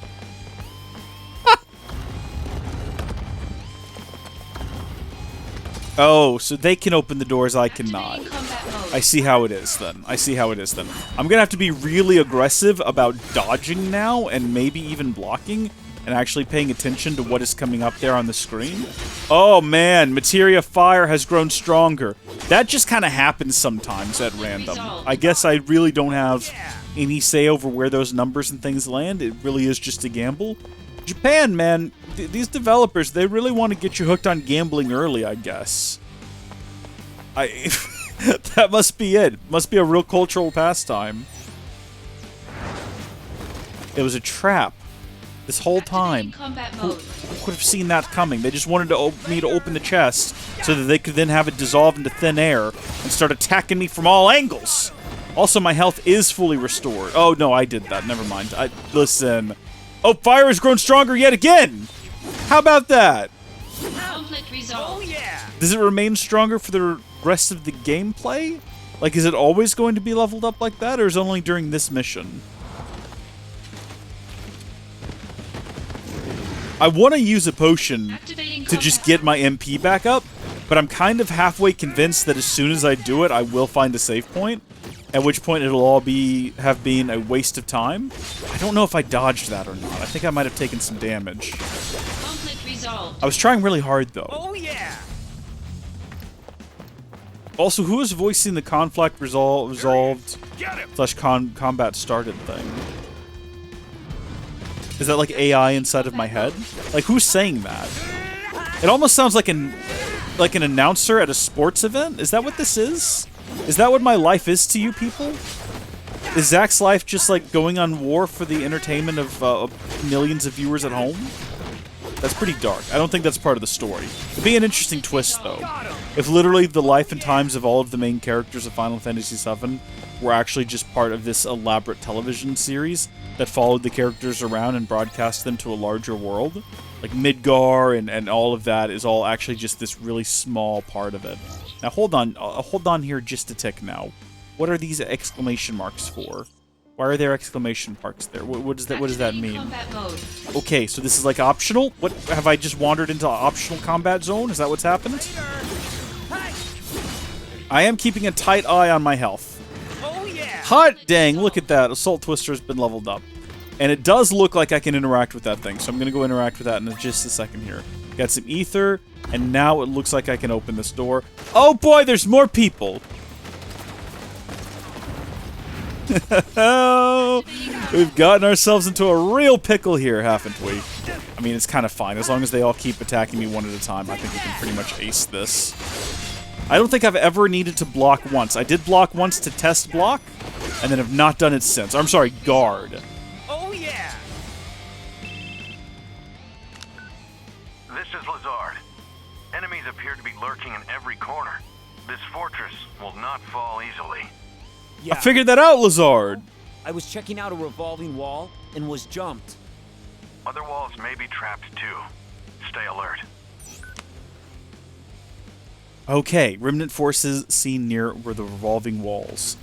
Oh, so they can open the doors, I cannot. I see how it is, then. I'm going to have to be really aggressive about dodging now, and maybe even blocking, and actually paying attention to what is coming up there on the screen. Oh man, Materia Fire has grown stronger. That just kind of happens sometimes at random. I guess I really don't have any say over where those numbers and things land. It really is just a gamble. Japan, man, these developers, they really want to get you hooked on gambling early, I guess. That must be it. Must be a real cultural pastime. It was a trap. This whole time. Who could have seen that coming? They just wanted me to open the chest so that they could then have it dissolve into thin air and start attacking me from all angles. Also, my health is fully restored. Oh, no, I did that. Never mind. Listen. Oh, fire has grown stronger yet again! How about that? Conflict resolved. Oh, yeah! Does it remain stronger for the rest of the gameplay? Like, is it always going to be leveled up like that, or is it only during this mission? I want to use a potion to just get my MP back up, but I'm kind of halfway convinced that as soon as I do it, I will find a save point, at which point it'll all have been a waste of time. I don't know if I dodged that or not. I think I might have taken some damage. Conflict resolved. I was trying really hard, though. Oh yeah! Also, who is voicing the conflict resolved / combat started thing? Is that like AI inside of my head? Like, who's saying that? It almost sounds like an announcer at a sports event. Is that what this is? Is that what my life is to you people? Is Zack's life just like going on war for the entertainment of millions of viewers at home? That's pretty dark. I don't think that's part of the story. It'd be an interesting twist, though. If literally the life and times of all of the main characters of Final Fantasy VII were actually just part of this elaborate television series that followed the characters around and broadcast them to a larger world. Like Midgar and all of that is all actually just this really small part of it. Now hold on here just a tick now. What are these exclamation marks for? Why are there exclamation marks there? What does that mean? Okay, so this is like optional? What, have I just wandered into optional combat zone? Is that what's happened? I am keeping a tight eye on my health. Hot dang, look at that. Assault Twister's been leveled up. And it does look like I can interact with that thing, so I'm going to go interact with that in just a second here. Got some ether, and now it looks like I can open this door. Oh boy, there's more people! We've gotten ourselves into a real pickle here, haven't we? I mean, it's kind of fine. As long as they all keep attacking me one at a time, I think we can pretty much ace this. I don't think I've ever needed to block once. I did block once to test block, and then have not done it since. I'm sorry, guard. Oh yeah! This is Lazard. Enemies appear to be lurking in every corner. This fortress will not fall easily. Yeah. I figured that out, Lazard. I was checking out a revolving wall and was jumped. Other walls may be trapped too. Stay alert. Okay, remnant forces seen near were the revolving walls.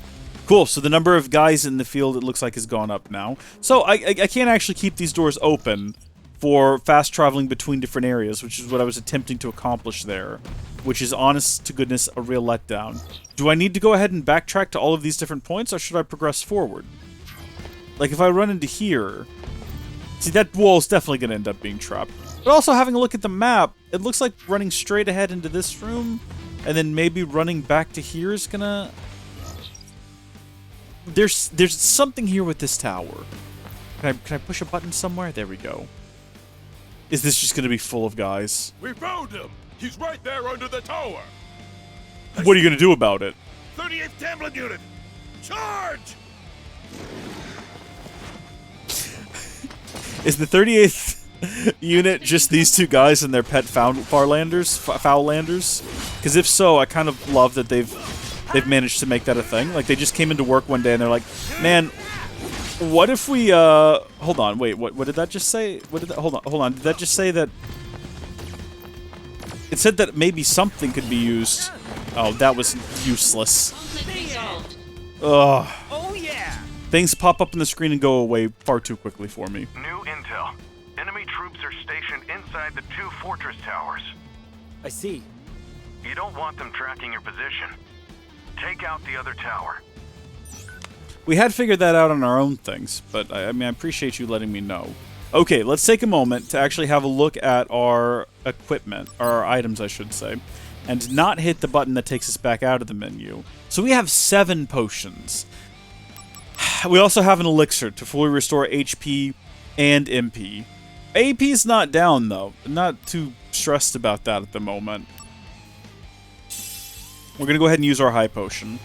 Cool, so the number of guys in the field, it looks like, has gone up now. So I can't actually keep these doors open for fast traveling between different areas, which is what I was attempting to accomplish there. Which is, honest to goodness, a real letdown. Do I need to go ahead and backtrack to all of these different points, or should I progress forward? Like, if I run into here... See, that wall's definitely going to end up being trapped. But also, having a look at the map, it looks like running straight ahead into this room, and then maybe running back to here is gonna... There's something here with this tower. Can I push a button somewhere? There we go. Is this just gonna be full of guys? We found him! He's right there under the tower! What are you gonna do about it? 38th Tamlin unit! Charge! Is the 38th unit just these two guys and their pet Foullanders? Because if so, I kind of love that they've managed to make that a thing. Like, they just came into work one day and they're like, man, what if we, hold on, wait, what did that just say? What did that, hold on, did that just say that, it said that maybe something could be used. Oh, that was useless. Ugh. Oh yeah! Things pop up on the screen and go away far too quickly for me. New intel. Enemy troops are stationed inside the 2 fortress towers. I see. You don't want them tracking your position. Take out the other tower. We had figured that out on our own things, but I mean, I appreciate you letting me know. Okay, let's take a moment to actually have a look at our equipment, or our items, I should say, and not hit the button that takes us back out of the menu. So we have 7 potions. We also have an elixir to fully restore HP and MP. AP's not down, though. Not too stressed about that at the moment. We're going to go ahead and use our high potion.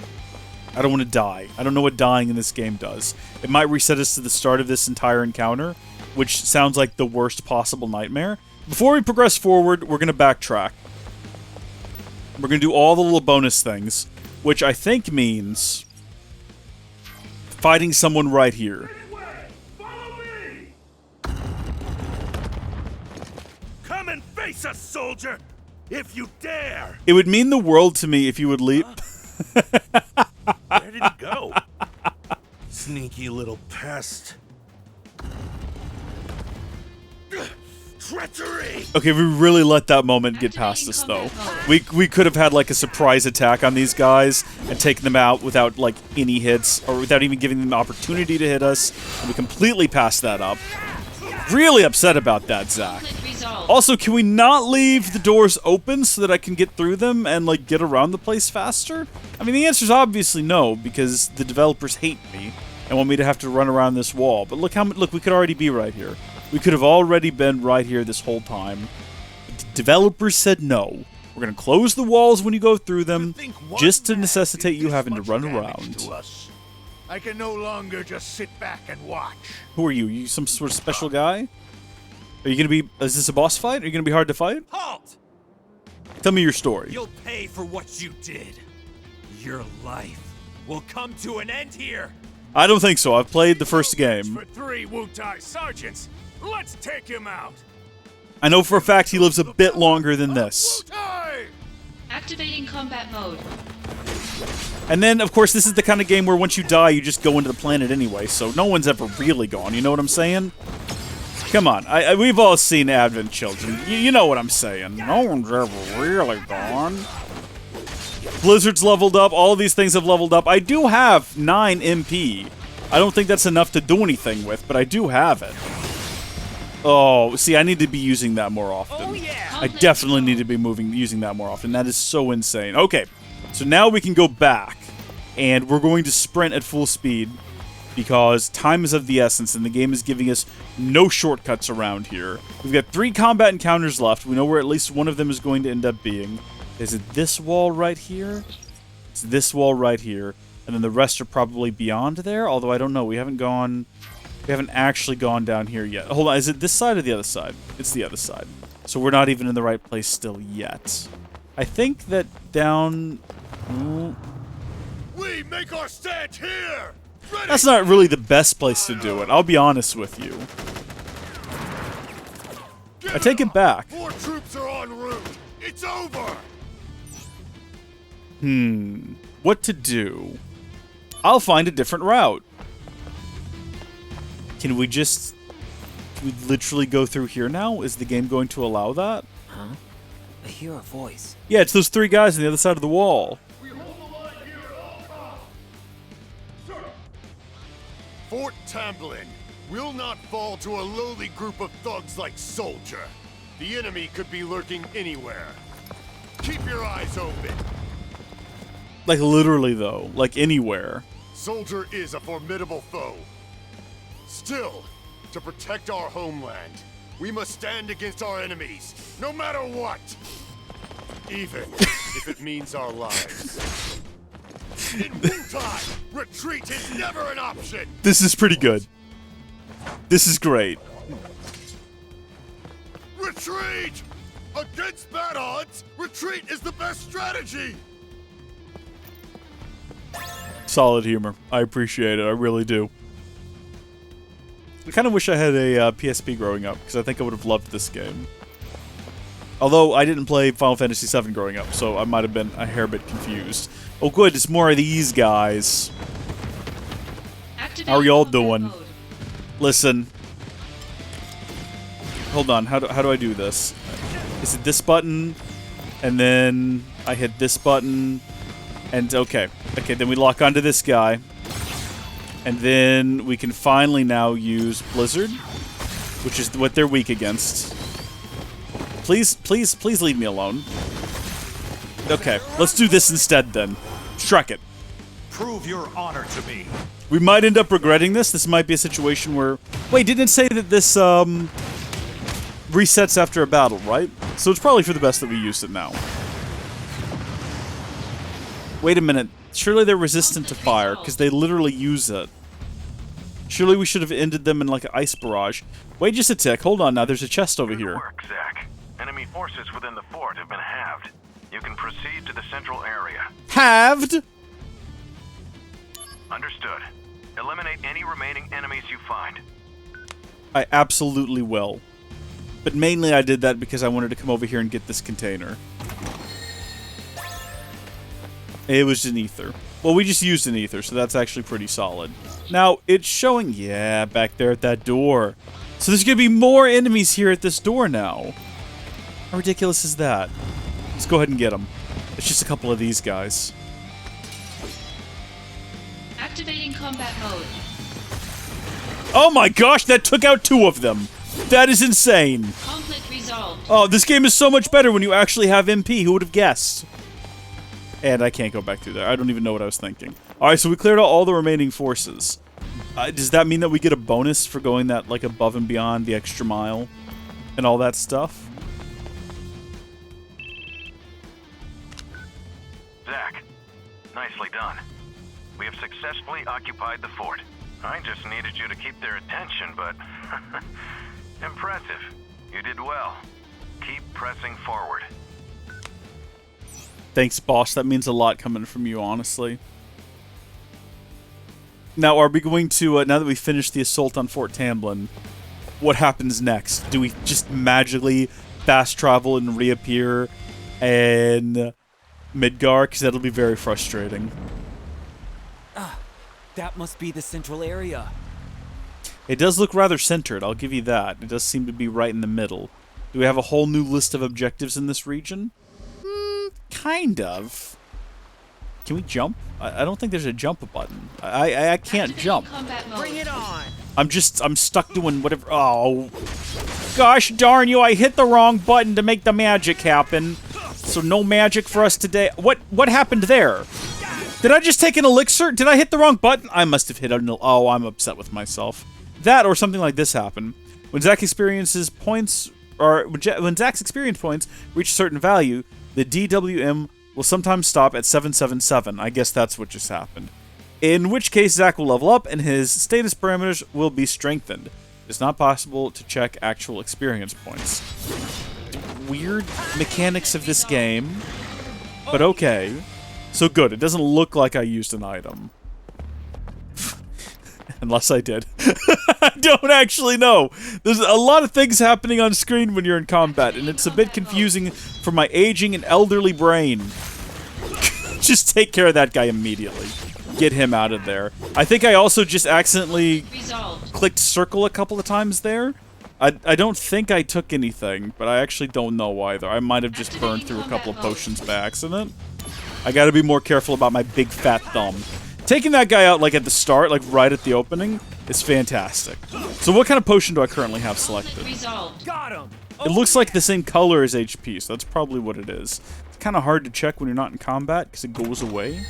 I don't want to die. I don't know what dying in this game does. It might reset us to the start of this entire encounter, which sounds like the worst possible nightmare. Before we progress forward, we're going to backtrack. We're going to do all the little bonus things, which I think means fighting someone right here. Come and face us, soldier! If you dare! It would mean the world to me if you would leap. did he go? Sneaky little pest. Treachery! Okay, we really let that moment get past us, though. We could have had, like, a surprise attack on these guys and taken them out without, like, any hits, or without even giving them the opportunity to hit us, and we completely passed that up. Really upset about that, Zack. Also, can we not leave the doors open so that I can get through them and, like, get around the place faster? I mean, the answer's obviously no, because the developers hate me and want me to have to run around this wall. But look, we could already be right here. We could have already been right here this whole time. But the developers said no. We're going to close the walls when you go through them, just to necessitate you having to run around. I can no longer just sit back and watch. Who are you? You some sort of special guy? Are you going to be... Is this a boss fight? Are you going to be hard to fight? Halt! Tell me your story. You'll pay for what you did. Your life will come to an end here. I don't think so. I've played the first game. For 3 Wutai sergeants. Let's take him out. I know for a fact he lives a bit longer than this. Activating combat mode. And then, of course, this is the kind of game where once you die, you just go into the planet anyway, so no one's ever really gone, you know what I'm saying? Come on, we've all seen Advent Children. You know what I'm saying. No one's ever really gone. Blizzard's leveled up, all these things have leveled up. I do have 9 MP. I don't think that's enough to do anything with, but I do have it. Oh, see, I need to be using that more often. Oh, yeah. I definitely need to be using that more often. That is so insane. Okay, so now we can go back, and we're going to sprint at full speed because time is of the essence, and the game is giving us no shortcuts around here. We've got 3 combat encounters left. We know where at least one of them is going to end up being. Is it this wall right here? It's this wall right here, and then the rest are probably beyond there, although I don't know. We haven't actually gone down here yet. Hold on, is it this side or the other side? It's the other side. So we're not even in the right place still yet. I think that down... We make our stand here. Ready. That's not really the best place to do it, I'll be honest with you. I take it back. More troops are en route. It's over. What to do? I'll find a different route. Can we literally go through here now? Is the game going to allow that? Huh? I hear a voice. Yeah, it's those 3 guys on the other side of the wall. We hold the line here at all costs. Sir. Fort Tamblin will not fall to a lowly group of thugs like Soldier. The enemy could be lurking anywhere. Keep your eyes open. Like literally though, like anywhere. Soldier is a formidable foe. Still, to protect our homeland, we must stand against our enemies, no matter what. Even if it means our lives. In Wutai, retreat is never an option. This is pretty good. This is great. Retreat! Against bad odds, retreat is the best strategy. Solid humor. I appreciate it. I really do. I kind of wish I had a PSP growing up, because I think I would have loved this game. Although, I didn't play Final Fantasy VII growing up, so I might have been a hair bit confused. Oh good, it's more of these guys. How are y'all doing? Listen. Hold on, how do I do this? Is it this button? And then I hit this button. And okay. Okay, then we lock onto this guy. And then we can finally now use Blizzard, which is what they're weak against. Please, please, please leave me alone. Okay, let's do this instead then. Shrek it. Prove your honor to me. We might end up regretting this. This might be a situation where... Wait, didn't it say that this, resets after a battle, right? So it's probably for the best that we used it now. Wait a minute. Surely they're resistant to fire, because they literally use it. Surely we should have ended them in like an ice barrage. Wait just a tick. Hold on now. There's a chest over here. Good work, Zack. Enemy forces within the fort have been halved. You can proceed to the central area. Halved? Understood. Eliminate any remaining enemies you find. I absolutely will. But mainly I did that because I wanted to come over here and get this container. It was an ether. Well, we just used an ether, so that's actually pretty solid. Now, it's showing... Yeah, back there at that door. So there's going to be more enemies here at this door now. How ridiculous is that? Let's go ahead and get them. It's just a couple of these guys. Activating combat mode. Oh my gosh, that took out 2 of them. That is insane. Conflict resolved. Oh, this game is so much better when you actually have MP. Who would have guessed? And I can't go back through there. I don't even know what I was thinking. Alright, so we cleared out all the remaining forces. Does that mean that we get a bonus for going that, like, above and beyond the extra mile? And all that stuff? Zack, nicely done. We have successfully occupied the fort. I just needed you to keep their attention, but... impressive. You did well. Keep pressing forward. Thanks, boss. That means a lot coming from you, honestly. Now, are we going to, now that we finished the assault on Fort Tamblin, what happens next? Do we just magically fast travel and reappear in Midgar? Because that'll be very frustrating. That must be the central area. It does look rather centered, I'll give you that. It does seem to be right in the middle. Do we have a whole new list of objectives in this region? Kind of. Can we jump? I don't think there's a jump button. I can't Activating jump. combat mode. Bring it on! I'm stuck doing whatever. Oh. Gosh darn you, I hit the wrong button to make the magic happen. So no magic for us today. What happened there? Did I just take an elixir? Did I hit the wrong button? I must have hit an... Oh, I'm upset with myself. That or something like this happened. When Zack experiences points... Or when Zack's experience points reach a certain value, the DWM will sometimes stop at 777. I guess that's what just happened. In which case, Zack will level up and his status parameters will be strengthened. It's not possible to check actual experience points. Weird mechanics of this game, but okay. So good, it doesn't look like I used an item. Unless I did. I don't actually know. There's a lot of things happening on screen when you're in combat, and it's a bit confusing for my aging and elderly brain. Just take care of that guy immediately. Get him out of there. I think I also just accidentally clicked circle a couple of times there. I don't think I took anything, but I actually don't know either. I might have just burned through a couple of potions by accident. I gotta be more careful about my big fat thumb. Taking that guy out, like, at the start, like, right at the opening, is fantastic. So what kind of potion do I currently have selected? Got him! It looks like the same color as HP, so that's probably what it is. It's kind of hard to check when you're not in combat, because it goes away.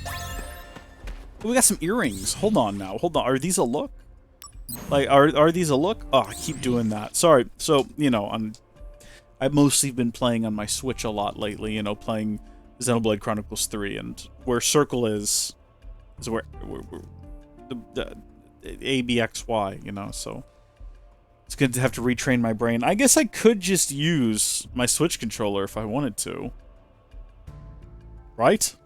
Oh, we got some earrings. Hold on now. Hold on. Are these a look? Like, are these a look? Oh, I keep doing that. Sorry. So, you know, I've mostly been playing on my Switch a lot lately, you know, playing Xenoblade Chronicles 3, and where circle is where the ABXY, you know, so it's good to have to retrain my brain. I guess I could just use my Switch controller if I wanted to. Right?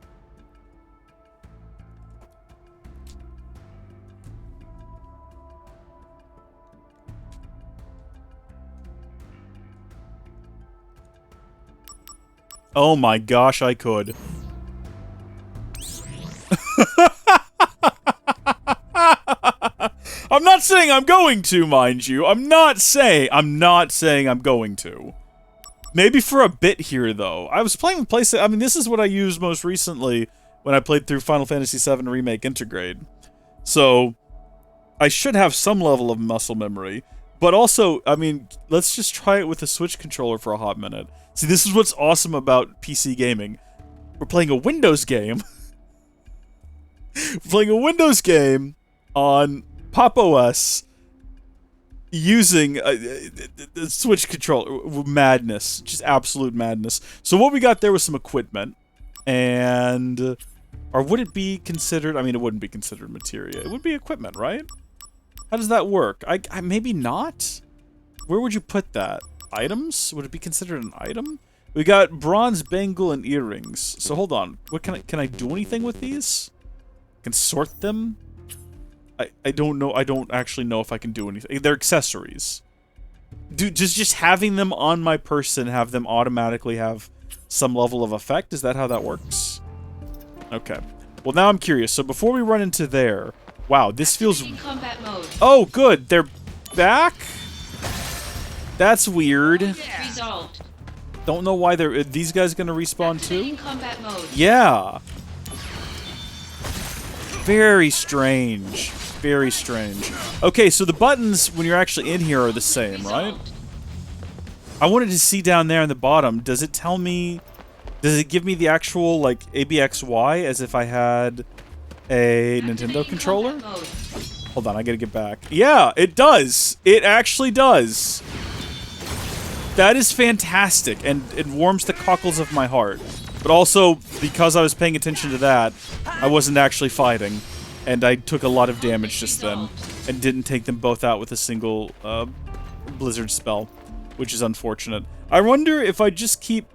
Oh my gosh, I could. I'm not saying I'm going to, mind you. I'm not saying I'm going to. Maybe for a bit here, though. I was playing with PlayStation. I mean, this is what I used most recently when I played through Final Fantasy VII Remake Intergrade. So, I should have some level of muscle memory. But also, I mean, let's just try it with a Switch controller for a hot minute. See, this is what's awesome about PC gaming. We're playing a Windows game. We're playing a Windows game on Pop OS using the Switch controller. Madness. Just absolute madness. So what we got there was some equipment. And... Or would it be considered... I mean, it wouldn't be considered materia. It would be equipment, right? How does that work? I maybe not? Where would you put that? Items? Would it be considered an item? We got bronze bangle and earrings. So hold on. What can I do anything with these? I can sort them? I don't know. I don't actually know if I can do anything. They're accessories. Just having them on my person have them automatically have some level of effect? Is that how that works? Okay. Well, now I'm curious. So before we run into there, wow, this feels... In combat mode. Oh, good. They're back? That's weird. Resolved. Don't know why they're... Are these guys going to respawn Activating too? combat mode. Yeah. Very strange. Very strange. Okay, so the buttons, when you're actually in here, are the same, right? Resolved. I wanted to see down there in the bottom. Does it tell me... Does it give me the actual, like, ABXY as if I had a Nintendo Activating controller? combat mode. Hold on, I gotta get back. Yeah, it does. It actually does. That is fantastic, and it warms the cockles of my heart. But also, because I was paying attention to that, I wasn't actually fighting. And I took a lot of damage just then, and didn't take them both out with a single blizzard spell, which is unfortunate. I wonder if I just keep...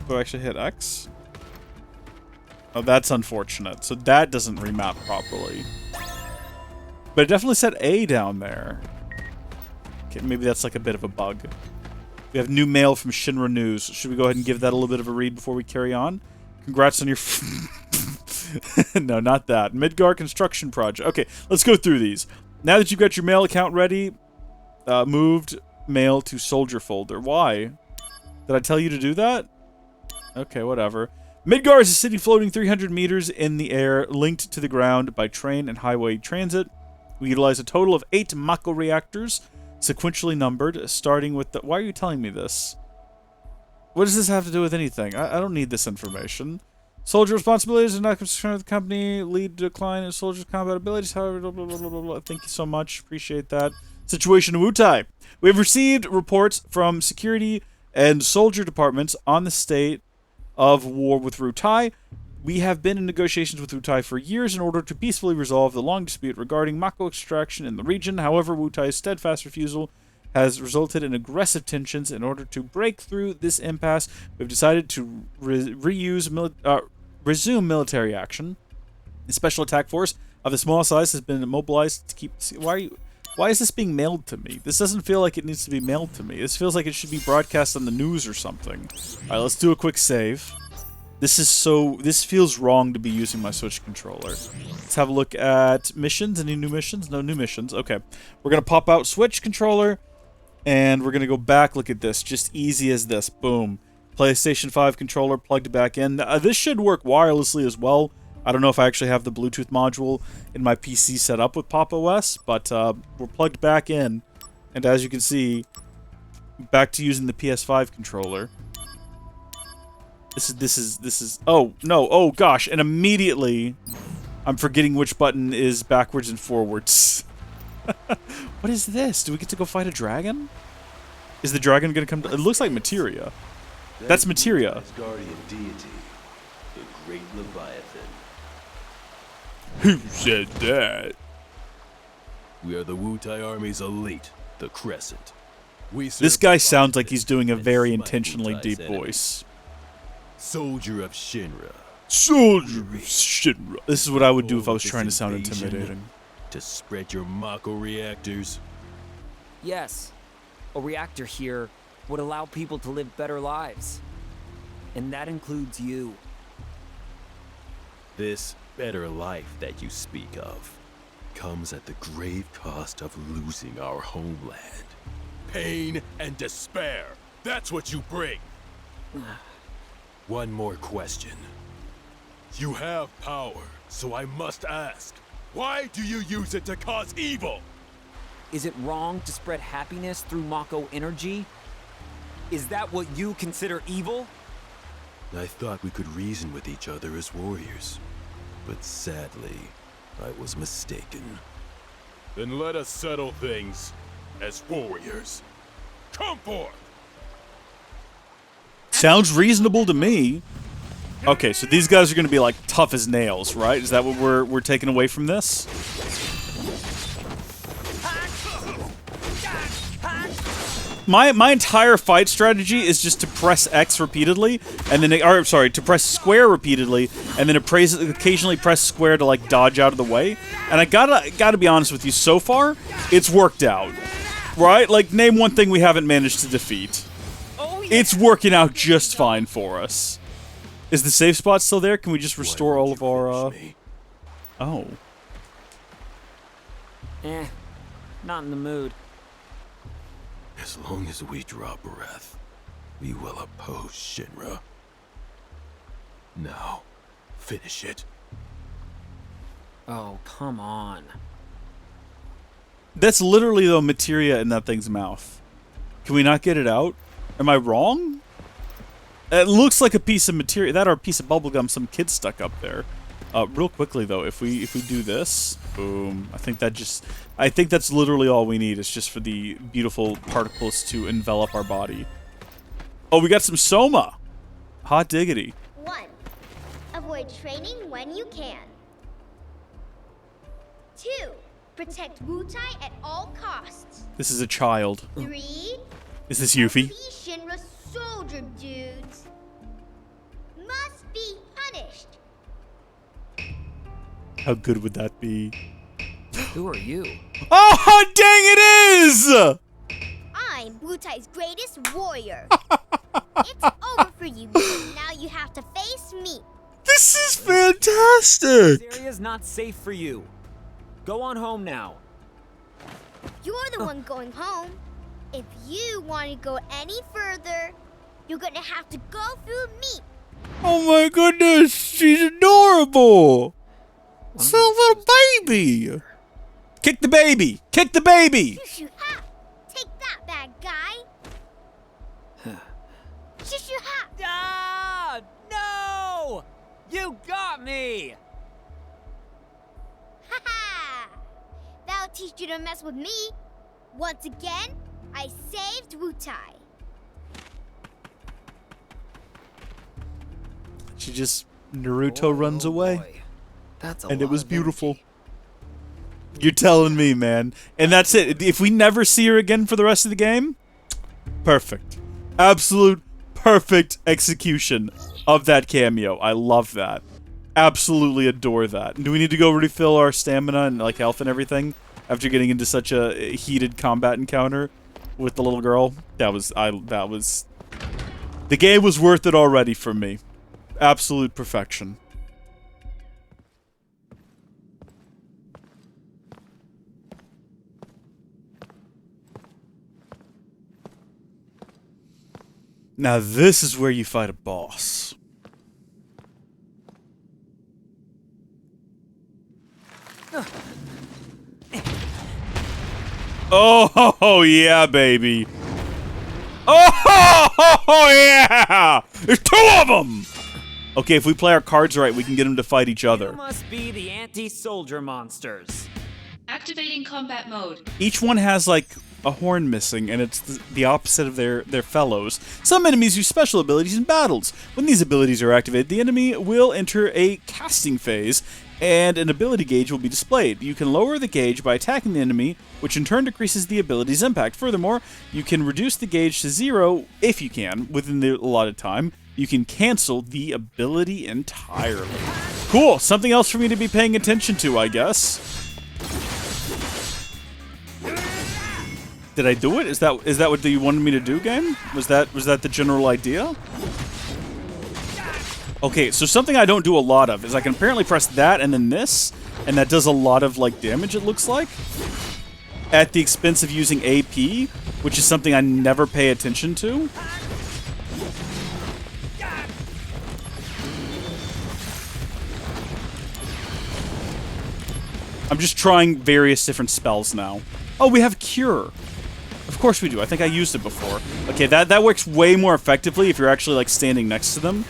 Do I actually hit X? Oh, that's unfortunate. So that doesn't remap properly. But it definitely said A down there. Okay, maybe that's like a bit of a bug. We have new mail from Shinra News. Should we go ahead and give that a little bit of a read before we carry on? Congrats on your... No, not that. Midgar construction project. Okay, let's go through these. Now that you've got your mail account ready, moved mail to soldier folder. Why? Did I tell you to do that? Okay, whatever. Midgar is a city floating 300 meters in the air, linked to the ground by train and highway transit. We utilize a total of 8 Mako reactors, sequentially numbered, starting with the... Why are you telling me this? What does this have to do with anything? I don't need this information. Soldier responsibilities are not concerned with the company. Lead decline in soldiers' combat abilities. However, blah, blah, blah, blah, blah. Thank you so much. Appreciate that. Situation in Wutai. We have received reports from security and soldier departments on the state of war with Wutai. We have been in negotiations with Wutai for years in order to peacefully resolve the long dispute regarding Mako extraction in the region. However, Wutai's steadfast refusal has resulted in aggressive tensions. In order to break through this impasse, we've decided to resume military action. A special attack force of a small size has been mobilized to keep... Why is this being mailed to me? This doesn't feel like it needs to be mailed to me. This feels like it should be broadcast on the news or something. Alright, let's do a quick save. This feels wrong to be using my Switch controller. Let's have a look at missions. Any new missions? No new missions. Okay. We're going to pop out Switch controller, and we're going to go back. Look at this. Just easy as this. Boom. PlayStation 5 controller plugged back in. This should work wirelessly as well. I don't know if I actually have the Bluetooth module in my PC set up with Pop! OS, but we're plugged back in. And as you can see, back to using the PS5 controller. This is oh no, oh gosh, and immediately I'm forgetting which button is backwards and forwards. What is this? Do we get to go fight a dragon? Is the dragon gonna come to... It looks like materia. That's materia. Guardian deity, the great Leviathan. Who said that? We are the Wutai Army's elite, the Crescent. This guy sounds like he's doing a very intentionally deep voice. Soldier of Shinra. Soldier of Shinra. This is what I would do if I was trying to sound intimidating. To spread your Mako reactors? Yes. A reactor here would allow people to live better lives. And that includes you. This better life that you speak of comes at the grave cost of losing our homeland. Pain and despair. That's what you bring. One more question. You have power, so I must ask, why do you use it to cause evil? Is it wrong to spread happiness through Mako energy? Is that what you consider evil? I thought we could reason with each other as warriors, but sadly, I was mistaken. Then let us settle things as warriors. Come forth! Sounds reasonable to me. Okay, so these guys are going to be like tough as nails, right? Is that what we're taking away from this? My entire fight strategy is just to press X repeatedly, and then, or sorry, to press square repeatedly, and then occasionally press square to like dodge out of the way. And I gotta be honest with you, so far it's worked out, right? Like, name one thing we haven't managed to defeat. It's working out just fine for us. Is the safe spot still there? Can we just restore all of our, Oh. Not in the mood. As long as we draw breath, we will oppose Shinra. Now, finish it. Oh, come on. That's literally the materia in that thing's mouth. Can we not get it out? Am I wrong? It looks like a piece of materia. That or a piece of bubblegum some kid stuck up there. Real quickly though, if we do this, boom. I think that's literally all we need. It's just for the beautiful particles to envelop our body. Oh, we got some soma. Hot diggity. 1. Avoid training when you can. 2. Protect Wutai at all costs. This is a child. 3. Is this Yuffie? Be Shinra soldier dudes. Must be punished. How good would that be? Who are you? Oh, dang it is! I'm Wutai's greatest warrior. It's over for you, because now you have to face me. This is fantastic! This area's not safe for you. Go on home now. You're the one going home. If you want to go any further, you're gonna have to go through me. Oh my goodness, she's adorable! It's a little baby! Kick the baby! Kick the baby! Shoo-shoo ha! Take that, bad guy! Shoo-shoo ha! Ah! No! You got me! Ha ha! That'll teach you to mess with me. Once again, I saved Wutai. She just Naruto runs away. Boy. That's a And it lot was of beautiful. energy. You're telling me, man. And that's it. If we never see her again for the rest of the game, perfect. Absolute perfect execution of that cameo. I love that. Absolutely adore that. Do we need to go refill our stamina and like health and everything after getting into such a heated combat encounter with the little girl? The game was worth it already for me. Absolute perfection. Now this is where you fight a boss. Oh, yeah, baby. Oh, yeah! There's 2 of them! Okay, if we play our cards right, we can get them to fight each other. You must be the anti-soldier monsters. Activating combat mode. Each one has, like, a horn missing, and it's the opposite of their fellows. Some enemies use special abilities in battles. When these abilities are activated, the enemy will enter a casting phase, and an ability gauge will be displayed. You can lower the gauge by attacking the enemy, which in turn decreases the ability's impact. Furthermore, you can reduce the gauge to 0 if you can, within the allotted time. You can cancel the ability entirely. Cool, something else for me to be paying attention to, I guess. Did I do it? Is that what you wanted me to do, game? Was that the general idea? Okay, so something I don't do a lot of is I can apparently press that and then this, and that does a lot of like damage, it looks like, at the expense of using AP, which is something I never pay attention to. I'm just trying various different spells now. Oh, we have Cure. Of course we do. I think I used it before. Okay, that works way more effectively if you're actually like standing next to them.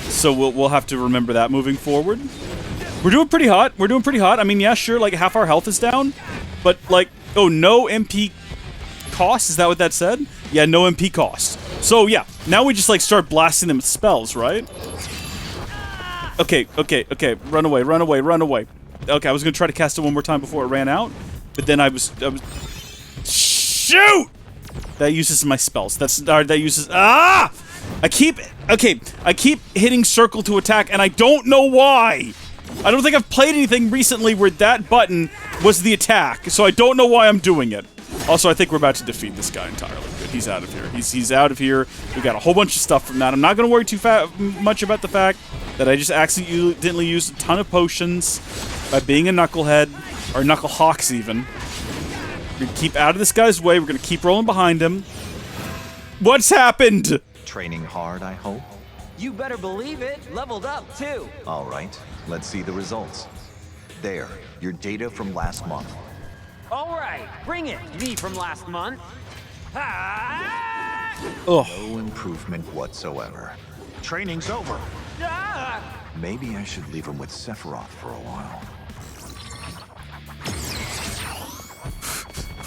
So we'll have to remember that moving forward. We're doing pretty hot. We're doing pretty hot. I mean, yeah, sure, like half our health is down, but like, oh, no MP cost? Is that what that said? Yeah, no MP cost. So yeah, now we just like start blasting them with spells, right? Okay, run away. Okay, I was gonna try to cast it one more time before it ran out, but then I was shoot! That uses my spells. That uses I keep hitting circle to attack, and I don't know why. I don't think I've played anything recently where that button was the attack, so I don't know why I'm doing it. Also, I think we're about to defeat this guy entirely. good. He's out of here. He's out of here. We got a whole bunch of stuff from that. I'm not going to worry too much about the fact that I just accidentally used a ton of potions by being a knucklehead, or knucklehawks even. We're going to keep out of this guy's way. We're going to keep rolling behind him. What's happened? Training hard, I hope? You better believe it. Leveled up, too. All right, let's see the results. There, your data from last month. All right, bring it. Me from last month. Ah! Ugh. No improvement whatsoever. Training's over. Ah! Maybe I should leave him with Sephiroth for a while.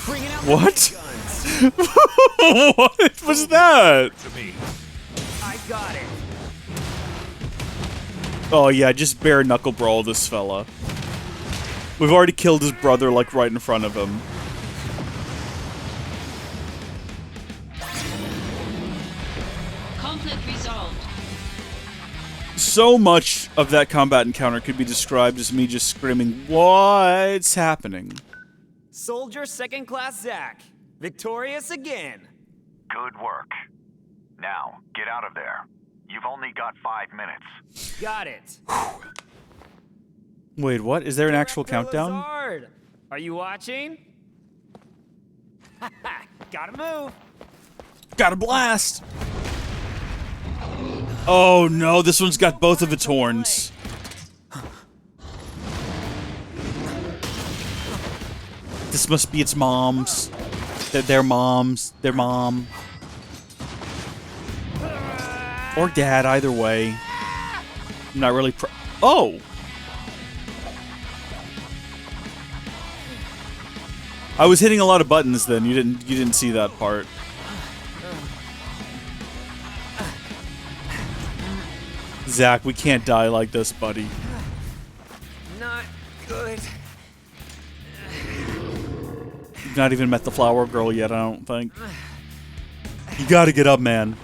Bringing out What? the guns. What was that? I got it. Oh yeah, just bare knuckle brawl this fella. We've already killed his brother, like, right in front of him. Conflict resolved. So much of that combat encounter could be described as me just screaming, "What's happening?" Soldier second class Zack. Victorious again. Good work. Now, get out of there. You've only got 5 minutes. Got it. Wait, what? Is there an actual Director countdown? Lazard, are you watching? Gotta move. Got a blast! Oh no, this one's got both of its horns. This must be its mom's. Their mom's. Their mom. Or dad, either way. I'm not really Oh! I was hitting a lot of buttons then. You didn't see that part. Zack, we can't die like this, buddy. Not good. You've not even met the flower girl yet, I don't think. You gotta get up, man.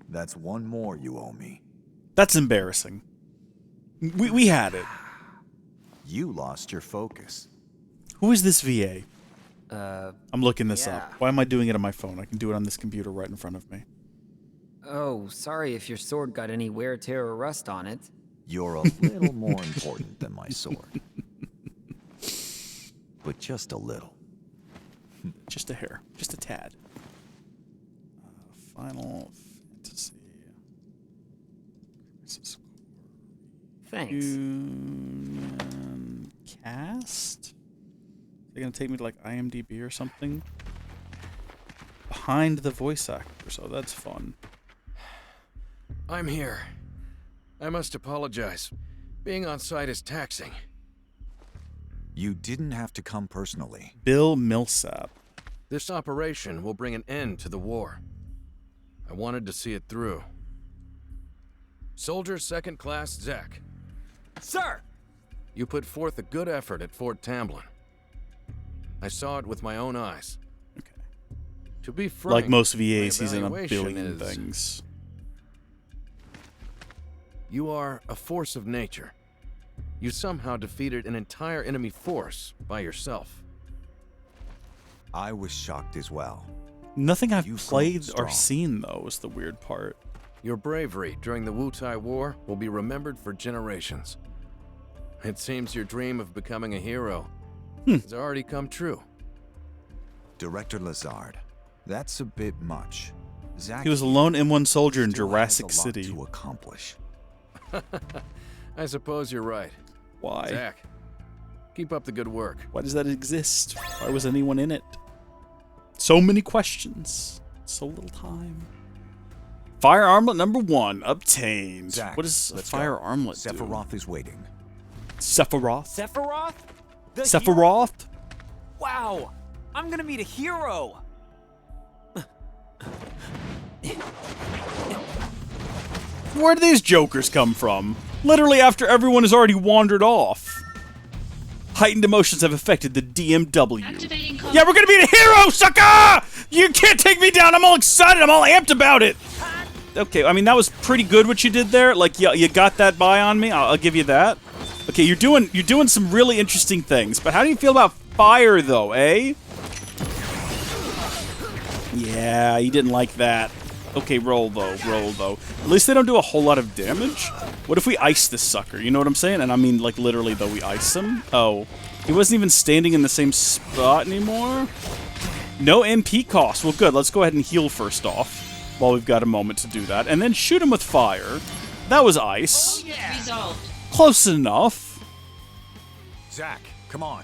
That's one more you owe me. That's embarrassing. We had it. You lost your focus. Who is this VA? I'm looking this up. Why am I doing it on my phone? I can do it on this computer right in front of me. Oh, sorry if your sword got any wear, tear, or rust on it. You're a little more important than my sword. But just a little. Just a hair. Just a tad. Final Fantasy. Thanks. Union cast? They're gonna take me to like IMDb or something? Behind the voice actor, so that's fun. I'm here. I must apologize. Being on site is taxing. You didn't have to come personally. Bill Millsap. This operation will bring an end to the war. I wanted to see it through. Soldier second class Zack. Sir! You put forth a good effort at Fort Tamblin. I saw it with my own eyes. Okay. To be frank, Like most VAs, my he's in a evaluation billion is things. You are a force of nature. You somehow defeated an entire enemy force by yourself. I was shocked as well. Nothing I've You played fought or strong. seen, though, is the weird part. Your bravery during the Wutai War will be remembered for generations. It seems your dream of becoming a hero has already come true. Director Lazard, that's a bit much. Zack He was a lone M1 soldier in still has Jurassic a lot City. to accomplish. I suppose you're right. Why? Zack, keep up the good work. Why does that exist? Why was anyone in it? So many questions. So little time. Fire armlet number 1 obtained. Zack, What does a let's fire go. armlet do? Sephiroth is waiting. Sephiroth? Sephiroth? The Sephiroth? Wow! I'm gonna meet a hero! Where do these jokers come from? Literally after everyone has already wandered off. Heightened emotions have affected the DMW. Activating Yeah, we're gonna be a hero, sucker! You can't take me down. I'm all excited. I'm all amped about it. okay, I mean, that was pretty good what you did there. Like, you got that buy on me. I'll give you that. Okay, you're doing some really interesting things. But how do you feel about fire, though, eh? Yeah, you didn't like that. Okay, roll, though. Roll, though. At least they don't do a whole lot of damage. What if we ice this sucker? You know what I'm saying? And I mean, like, literally, though, we ice him? Oh. He wasn't even standing in the same spot anymore? No MP cost. Well, good. Let's go ahead and heal first off while we've got a moment to do that. And then shoot him with fire. That was ice. Oh, yeah. Resolved. Close enough. Zack, come on.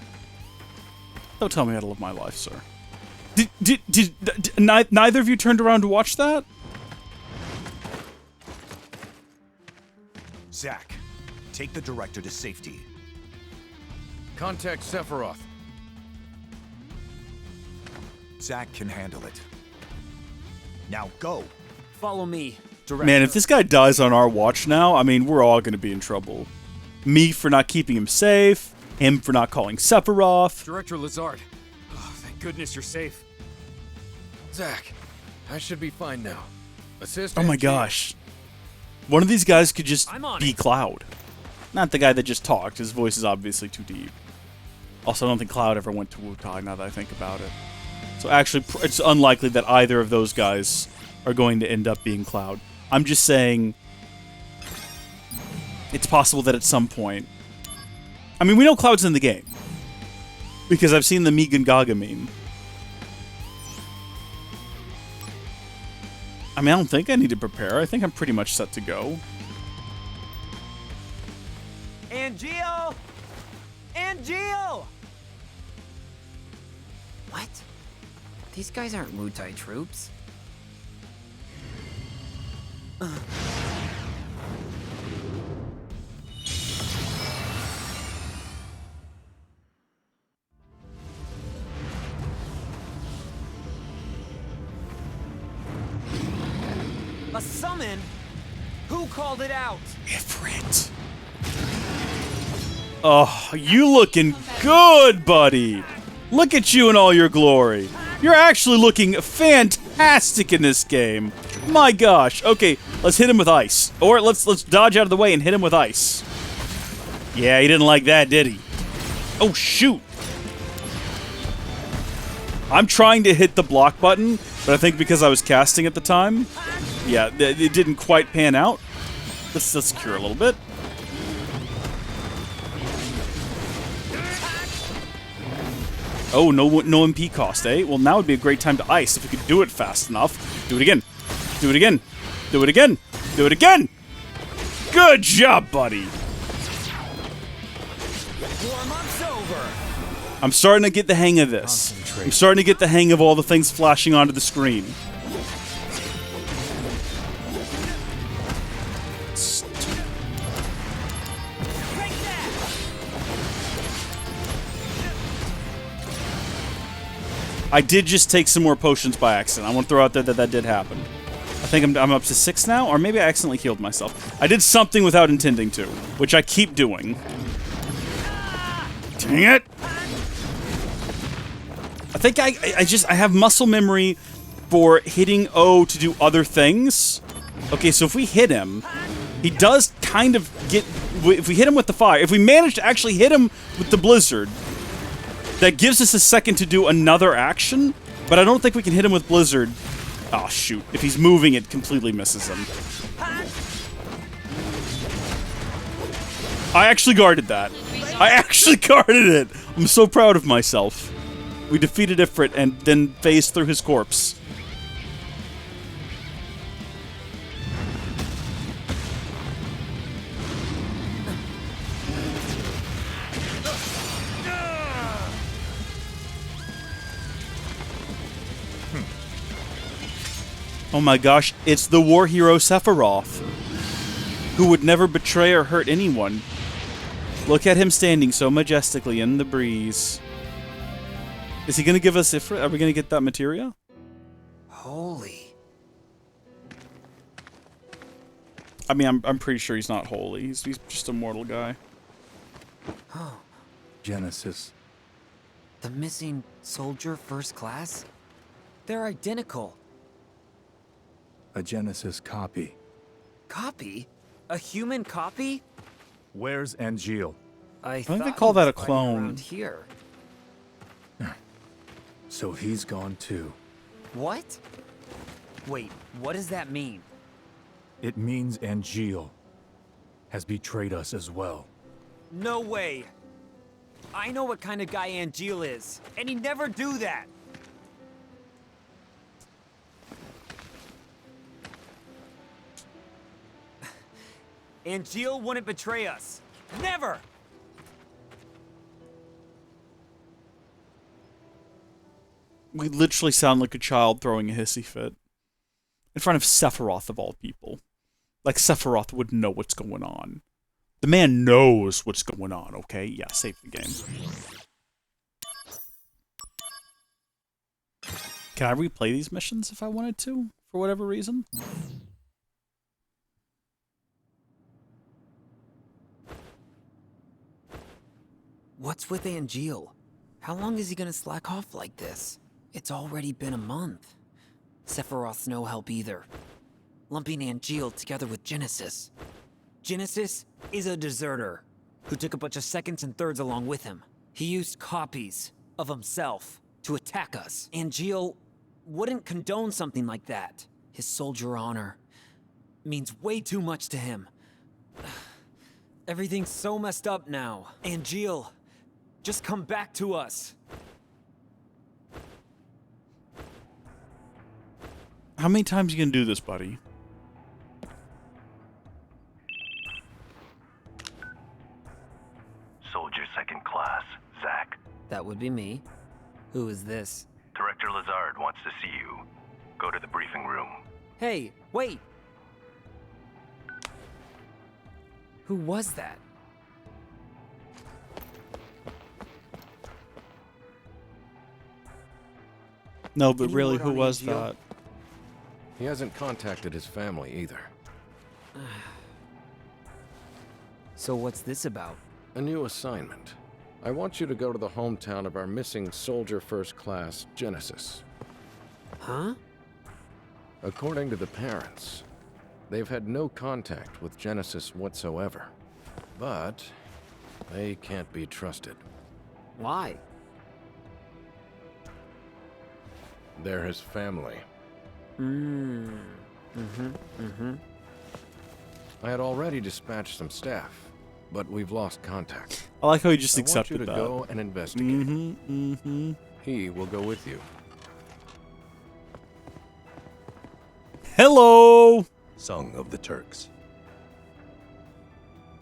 Don't tell me how to live my life, sir. Did neither of you turned around to watch that? Zack, take the director to safety. Contact Sephiroth. Zack can handle it. Now go. Follow me, director. Man, if this guy dies on our watch now, I mean, we're all going to be in trouble. Me for not keeping him safe, him for not calling Sephiroth. Director Lazard. Oh, thank goodness you're safe. Zack, I should be fine now. Assist. Oh my gosh. One of these guys could just I'm on be it. Cloud. Not the guy that just talked. His voice is obviously too deep. Also, I don't think Cloud ever went to Wutai, now that I think about it. So actually, it's unlikely that either of those guys are going to end up being Cloud. I'm just saying it's possible that at some point... I mean, we know Cloud's in the game. Because I've seen the Megan Gaga meme. I mean, I don't think I need to prepare. I think I'm pretty much set to go. Angio! Angio! What? These guys aren't Wutai troops. A summon? Who called it out? Ifrit. Oh, you looking good, buddy. Look at you in all your glory. You're actually looking fantastic in this game. My gosh. Okay, let's hit him with ice. Or let's dodge out of the way and hit him with ice. Yeah, he didn't like that, did he? Oh, shoot. I'm trying to hit the block button, but I think because I was casting at the time, yeah, it didn't quite pan out. Let's cure a little bit. Oh, no MP cost, eh? Well, now would be a great time to ice if we could do it fast enough. Do it again. Do it again. Do it again. Do it again. Good job, buddy. Warm-up's over. I'm starting to get the hang of this. I'm starting to get the hang of all the things flashing onto the screen. I did just take some more potions by accident. I want to throw out there that that did happen. I think I'm up to 6 now, or maybe I accidentally healed myself. I did something without intending to, which I keep doing. Dang it! I think I have muscle memory for hitting O to do other things. Okay, so if we hit him, he does kind of get... If we hit him with the fire, if we manage to actually hit him with the blizzard, that gives us a second to do another action, but I don't think we can hit him with blizzard. Oh, shoot. If he's moving, it completely misses him. I actually guarded that. I actually guarded it! I'm so proud of myself. We defeated Ifrit and then phased through his corpse. Oh my gosh, it's the war hero Sephiroth, who would never betray or hurt anyone. Look at him standing so majestically in the breeze. Is he going to give us Ifrit? Are we going to get that materia? Holy. I mean, I'm pretty sure he's not holy. He's just a mortal guy. Oh, Genesis. the missing soldier first class? They're identical. A Genesis copy. Copy? A human copy? Where's Angeal? I think they thought call he that was a clone. around here. So he's gone too. What? Wait, what does that mean? It means Angeal has betrayed us as well. No way! I know what kind of guy Angeal is, and he'd never do that! Angeal wouldn't betray us. Never! We literally sound like a child throwing a hissy fit. In front of Sephiroth, of all people. Like Sephiroth would know what's going on. The man knows what's going on, okay? Yeah, save the game. Can I replay these missions if I wanted to, for whatever reason? What's with Angeal? How long is he gonna slack off like this? It's already been a month. Sephiroth's no help either. Lumping Angeal together with Genesis. Genesis is a deserter who took a bunch of seconds and thirds along with him. He used copies of himself to attack us. Angeal wouldn't condone something like that. His soldier honor means way too much to him. Everything's so messed up now. Angeal, just come back to us. How many times are you gonna do this, buddy? Soldier second class, Zack. That would be me. Who is this? Director Lazard wants to see you. Go to the briefing room. Hey, wait! Who was that? No, but Any really, word who on was Angeal? that? He hasn't contacted his family either. So what's this about? A new assignment. I want you to go to the hometown of our missing soldier first class, Genesis. Huh? According to the parents, they've had no contact with Genesis whatsoever. But they can't be trusted. Why? They're his family. I had already dispatched some staff, but we've lost contact. I like how he just I want accepted you to that. go and investigate. He will go with you. Hello! Song of the Turks.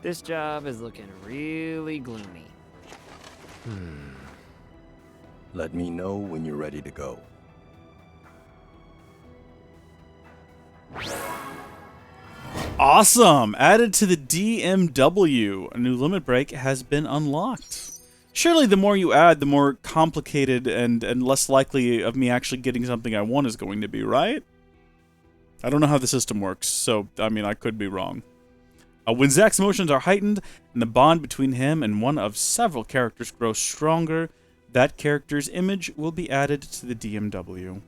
This job is looking really gloomy. Let me know when you're ready to go. Awesome! Added to the DMW, a new limit break has been unlocked. Surely the more you add, the more complicated and less likely of me actually getting something I want is going to be, right? I don't know how the system works, so, I mean, I could be wrong. When Zack's emotions are heightened and the bond between him and one of several characters grows stronger, that character's image will be added to the DMW.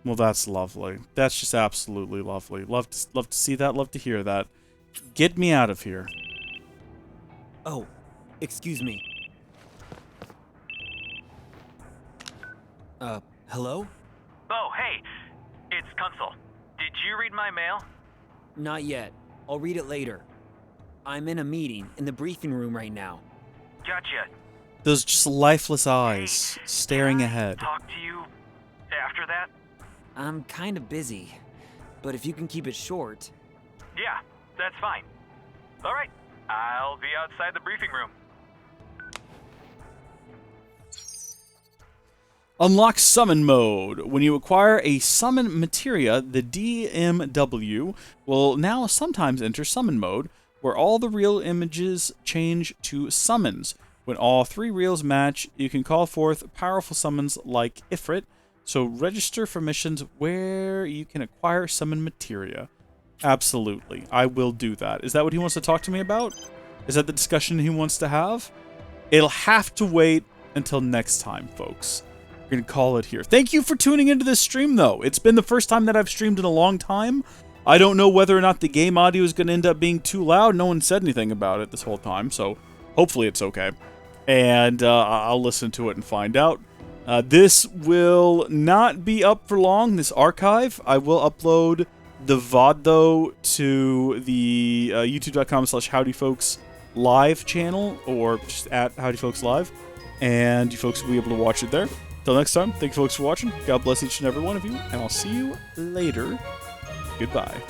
Well, that's lovely. That's just absolutely lovely. Love to see that, love to hear that. Get me out of here. Oh, excuse me. Hello? Oh, hey, it's Kunzel. Did you read my mail? Not yet. I'll read it later. I'm in a meeting in the briefing room right now. Gotcha. Those just lifeless eyes staring ahead. Talk to you after that? I'm kind of busy, but if you can keep it short. Yeah, that's fine. All right, I'll be outside the briefing room. Unlock Summon Mode. When you acquire a Summon Materia, the DMW will now sometimes enter Summon Mode, where all the real images change to summons. When all three reels match, you can call forth powerful summons like Ifrit, so register for missions where you can acquire Summon Materia. Absolutely, I will do that. Is that what he wants to talk to me about? Is that the discussion he wants to have? It'll have to wait until next time, folks. going to call it here. Thank you for tuning into this stream, though. It's been the first time that I've streamed in a long time. I don't know whether or not the game audio is going to end up being too loud. No one said anything about it this whole time, so hopefully it's okay. And I'll listen to it and find out. This will not be up for long, this archive. I will upload the VOD, though, to the youtube.com/howdyfolks live channel, or just at howdyfolks live, and you folks will be able to watch it there. Till next time, thank you folks for watching. God bless each and every one of you, and I'll see you later. Goodbye.